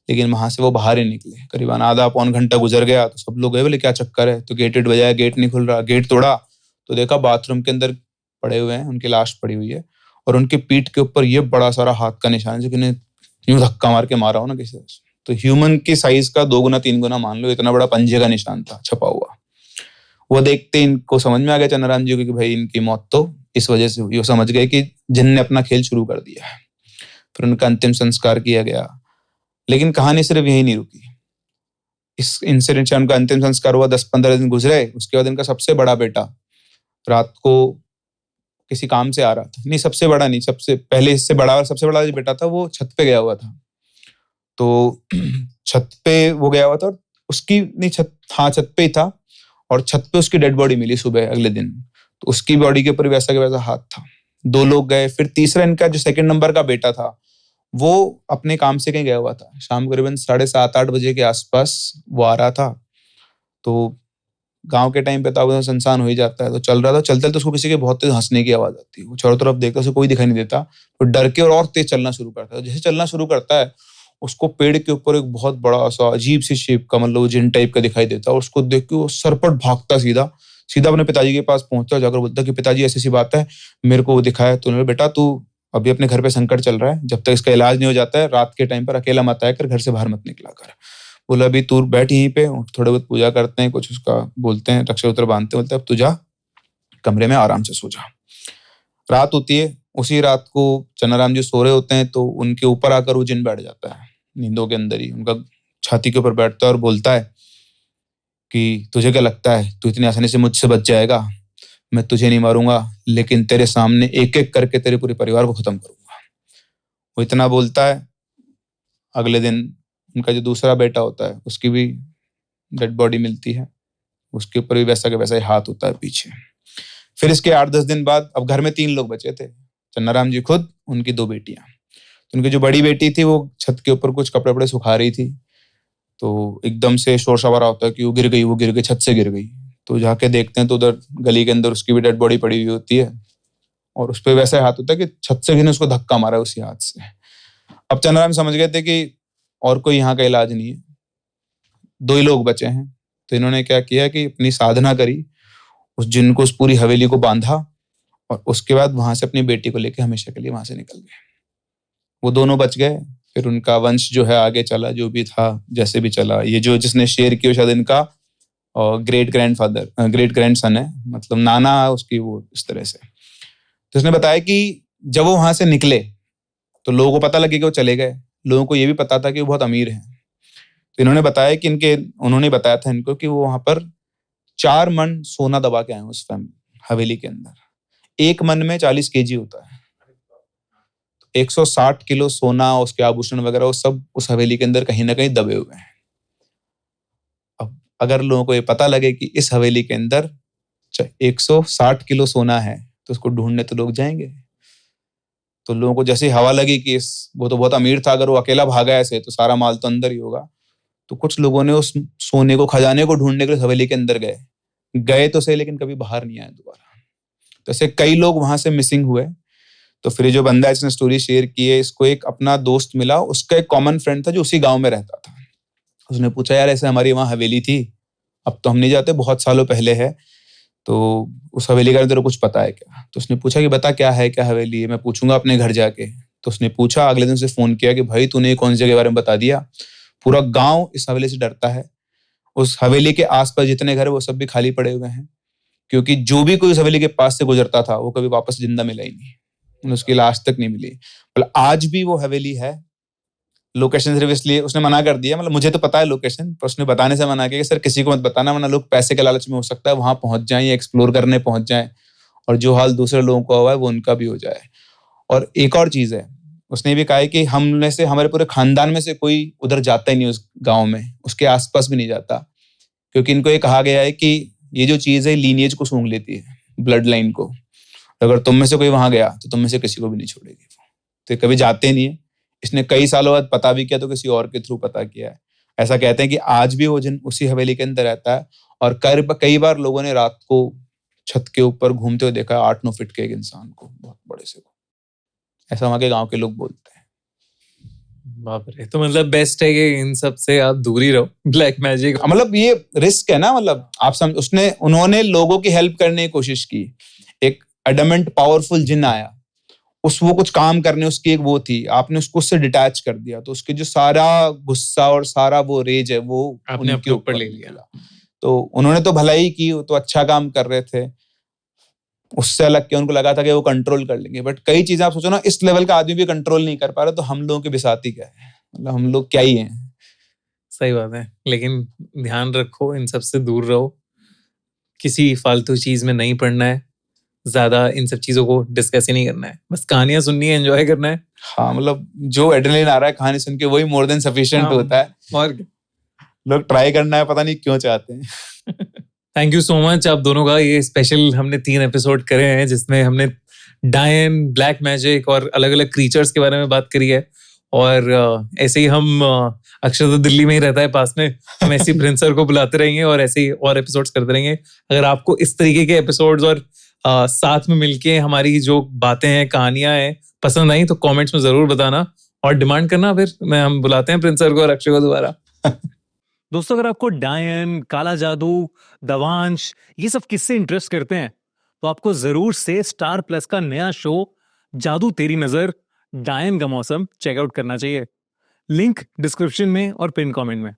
लेकिन वहां से वो बाहर ही निकले। करीबन आधा पौन घंटा गुजर गया तो सब लोग गए, बोले क्या चक्कर है। तो गेट बजाया, गेट नहीं खुल रहा। गेट तोड़ा तो देखा बाथरूम के अंदर पड़े हुए हैं, उनकी लाश पड़ी हुई है और उनके पीठ के ऊपर ये बड़ा सारा हाथ का निशान, जो कि यूं धक्का मार के मारा हो ना किसी। तो ह्यूमन की साइज का 2 गुना 3 गुना मान लो, इतना बड़ा पंजे का निशान था छपा हुआ। वो देखते इनको समझ में आ गया चन्नाराम जी को कि भाई इनकी मौत तो इस वजह से हुई। वो समझ गए कि जिन ने अपना खेल शुरू कर दिया है। फिर उनका अंतिम संस्कार किया गया। लेकिन कहानी सिर्फ यही नहीं रुकी। इस इंसिडेंट से उनका अंतिम संस्कार हुआ, 10-15 दिन गुजरे। उसके बाद इनका सबसे बड़ा बेटा रात को किसी काम से आ रहा था, नहीं सबसे बड़ा नहीं, सबसे पहले इससे बड़ा और सबसे बड़ा जो बेटा था वो छत पे गया हुआ था। तो छत पे वो गया हुआ था और उसकी नहीं छत पे ही था और छत पे उसकी डेड बॉडी मिली सुबह अगले दिन। तो उसकी बॉडी के ऊपर वैसा का वैसा हाथ था। 2 लोग गए। फिर तीसरा इनका जो 2nd नंबर का बेटा था वो अपने काम से कहीं गया हुआ था। शाम करीबन 7:30-8 बजे के आसपास वो आ रहा था। तो गांव के टाइम पे तो सुनसान हो ही जाता है। तो चल रहा था, चलते तो उसको किसी के बहुत तेज हंसने की आवाज आती है। वो चारों तरफ देखता, उसे कोई दिखाई नहीं देता। तो डर के और तेज चलना शुरू करता है। जैसे चलना शुरू करता है, उसको पेड़ के ऊपर एक बहुत बड़ा सा अजीब सी शेप का, मतलब जिन टाइप का दिखाई देता है। और उसको देख के वो सरपट भागता सीधा अपने पिताजी के पास पहुंचता, जाकर बोलता कि पिताजी ऐसी सी बात है, मेरे को वो दिखाया। तो उन्होंने, बेटा तू अभी अपने घर पे संकट चल रहा है, जब तक इसका इलाज नहीं हो जाता है रात के टाइम पर अकेला मत आया कर, घर से बाहर मत निकला कर। बोला अभी तू बैठ यहीं पे, थोड़े बहुत पूजा करते हैं, कुछ उसका बोलते हैं, रक्षा उत्तर बांधते हैं। बोलते अब तू जा कमरे में आराम से सो जा। रात होती है। उसी रात को चन्नाराम जी सो रहे होते हैं तो उनके ऊपर आकर वो जिन बैठ जाता है, नींदों के अंदर ही उनका छाती के ऊपर बैठता है और बोलता है कि तुझे क्या लगता है तू इतनी आसानी से मुझसे बच जाएगा? मैं तुझे नहीं मारूंगा, लेकिन तेरे सामने एक एक करके तेरे पूरे परिवार को खत्म करूंगा। वो इतना बोलता है। अगले दिन उनका जो दूसरा बेटा होता है उसकी भी डेड बॉडी मिलती है। उसके ऊपर भी वैसा का वैसा ही हाथ होता है पीछे। फिर इसके 8-10 दिन बाद अब घर में 3 लोग बचे थे, चन्नाराम जी खुद, उनकी 2 बेटियां। तो उनकी जो बड़ी बेटी थी वो छत के ऊपर कुछ कपड़े सुखा रही थी। तो एकदम से शोर शराबा होता है कि वो गिर गई, छत से गिर गई। तो जाके देखते हैं तो उधर गली के अंदर उसकी भी डेड बॉडी पड़ी हुई होती है और उस पर वैसा हाथ होता है कि छत से उसको धक्का मारा है उसी हाथ से। अब चन्नाराम समझ गए थे कि और कोई यहाँ का इलाज नहीं है, 2 ही लोग बचे हैं। तो इन्होंने क्या किया कि अपनी साधना करी, उस जिन को उस पूरी हवेली को बांधा और उसके बाद वहां से अपनी बेटी को लेकर हमेशा के लिए वहां से निकल गए। वो दोनों बच गए। फिर उनका वंश जो है आगे चला, जो भी था जैसे भी चला। ये जो जिसने शेयर किया शायद इनका ग्रेट ग्रैंडसन है, मतलब नाना उसकी, वो इस तरह से। तो उसने बताया कि जब वो वहां से निकले तो लोगों को पता लगे कि वो चले गए। लोगों को ये भी पता था कि वो बहुत अमीर हैं। तो इन्होंने बताया कि उन्होंने बताया था इनको कि वो वहां पर 4 मन सोना दबा के आए हैं उस हवेली के अंदर। एक मन में 40 केजी होता है, 160 किलो सोना, उसके आभूषण वगैरह, वो सब उस हवेली के अंदर कहीं ना कहीं दबे हुए हैं। अब अगर लोगों को ये पता लगे कि इस हवेली के अंदर 160 किलो सोना है, तो उसको ढूंढने तो लोग जाएंगे। तो लोगों को जैसे हवा लगी कि वो तो बहुत अमीर था, अगर वो अकेला भागा ऐसे तो सारा माल तो अंदर ही होगा, तो कुछ लोगों ने उस सोने को, खजाने को ढूंढने के लिए हवेली के अंदर गए तो सही, लेकिन कभी बाहर नहीं आए दोबारा। तो ऐसे कई लोग वहां से मिसिंग हुए। तो फिर जो बंदा इसने स्टोरी शेयर की है, इसको एक अपना दोस्त मिला, उसका एक कॉमन फ्रेंड था जो उसी गांव में रहता था। उसने पूछा, यार ऐसे हमारी वहाँ हवेली थी, अब तो हम नहीं जाते, बहुत सालों पहले है, तो उस हवेली का तेरे को कुछ पता है क्या? तो उसने पूछा कि बता क्या है, क्या हवेली है, मैं पूछूंगा अपने घर जाके। तो उसने पूछा, अगले दिन से फोन किया कि भाई तूने कौन सी जगह के बारे में बता दिया, पूरा गांव इस हवेली से डरता है। उस हवेली के आसपास जितने घर है वो सब भी खाली पड़े हुए हैं, क्योंकि जो भी कोई उस हवेली के पास से गुजरता था वो कभी वापस जिंदा मिला ही नहीं, उसकी लाश तक नहीं मिली। मतलब आज भी वो हवेली है। लोकेशन सिर्फ इसलिए उसने मना कर दिया, मतलब मुझे तो पता है लोकेशन, पर उसने बताने से मना किया कि सर किसी को मत बताना, वरना लोग पैसे के लालच में हो सकता है वहां पहुंच जाएं या एक्सप्लोर करने पहुंच जाएं, और जो हाल दूसरे लोगों को हुआ है वो उनका भी हो जाए। और एक और चीज है, उसने भी कहा है कि हम में से, हमारे पूरे खानदान में से कोई उधर जाता ही नहीं उस गाँव में, उसके आसपास भी नहीं जाता, क्योंकि इनको ये कहा गया है कि ये जो चीज है लीनिएज को सूंघ लेती है, ब्लड लाइन को। अगर तुम में से कोई वहां गया तो तुम में से किसी को भी नहीं छोड़ेगी। तो कभी जाते नहीं है। इसने कई सालों बाद पता भी किया तो किसी और के थ्रू पता किया है। ऐसा कहते हैं कि आज भी वो जिन उसी हवेली के अंदर रहता है, और कई बार लोगों ने रात को छत के ऊपर घूमते हुए देखा है 8-9 फीट के एक इंसान को, बहुत बड़े से को। ऐसा वहां के गांव के लोग बोलते हैं। बाप रे, तो मतलब बेस्ट है कि इन सब से आप दूर ही रहो, ब्लैक मैजिक। मतलब ये रिस्क है ना, मतलब आप समझ, उन्होंने लोगों की हेल्प करने की कोशिश की। एक एडमेंट पावरफुल जिन आया, वो कुछ काम करने, उसकी एक वो थी, आपने उसको उससे डिटैच कर दिया, तो उसके जो सारा गुस्सा और सारा वो रेज है वो आपने अपने ऊपर ले लिया। तो उन्होंने तो भलाई की, वो तो अच्छा काम कर रहे थे, उससे अलग के उनको लगा था कि वो कंट्रोल कर लेंगे। बट कई चीजें आप सोचो ना, इस लेवल का आदमी भी कंट्रोल नहीं कर पा रहा, तो हम लोगों की बिसाती क्या है, मतलब हम लोग क्या ही हैं। सही बात है, लेकिन ध्यान रखो, इन सब से दूर रहो, किसी फालतू चीज में नहीं पड़ना है, ज्यादा इन सब चीजों को डिस्कस ही नहीं करना है, बस कहानियां सुननी है, एंजॉय करना है। हाँ, मतलब जो एड्रेनलिन आ रहा है कहानी सुन के, वही मोर देन सफिशिएंट होता है। और लोग ट्राई करना है, पता नहीं क्यों चाहते हैं। थैंक यू सो मच आप दोनों का। ये स्पेशल हमने 3 एपिसोड करे हैं, जिसमें हमने डायन, ब्लैक मैजिक और अलग अलग क्रीचर्स के बारे में बात करी है। और ऐसे ही हम, अक्षर तो दिल्ली में ही रहता है पास में, हम ऐसे ही प्रिंस सर को बुलाते रहेंगे और ऐसे ही और एपिसोड्स करते रहेंगे। अगर आपको इस तरीके के एपिसोड्स और साथ में मिलके हमारी जो बातें हैं, कहानियां हैं, पसंद आई तो कमेंट्स में जरूर बताना और डिमांड करना, फिर हम बुलाते हैं प्रिंस सर को और अक्षय को दोबारा। दोस्तों, अगर आपको डायन, काला जादू, दवांश, ये सब किससे इंटरेस्ट करते हैं, तो आपको जरूर से स्टार प्लस का नया शो जादू तेरी नजर, डायन का मौसम चेकआउट करना चाहिए। लिंक डिस्क्रिप्शन में और पिन कमेंट में।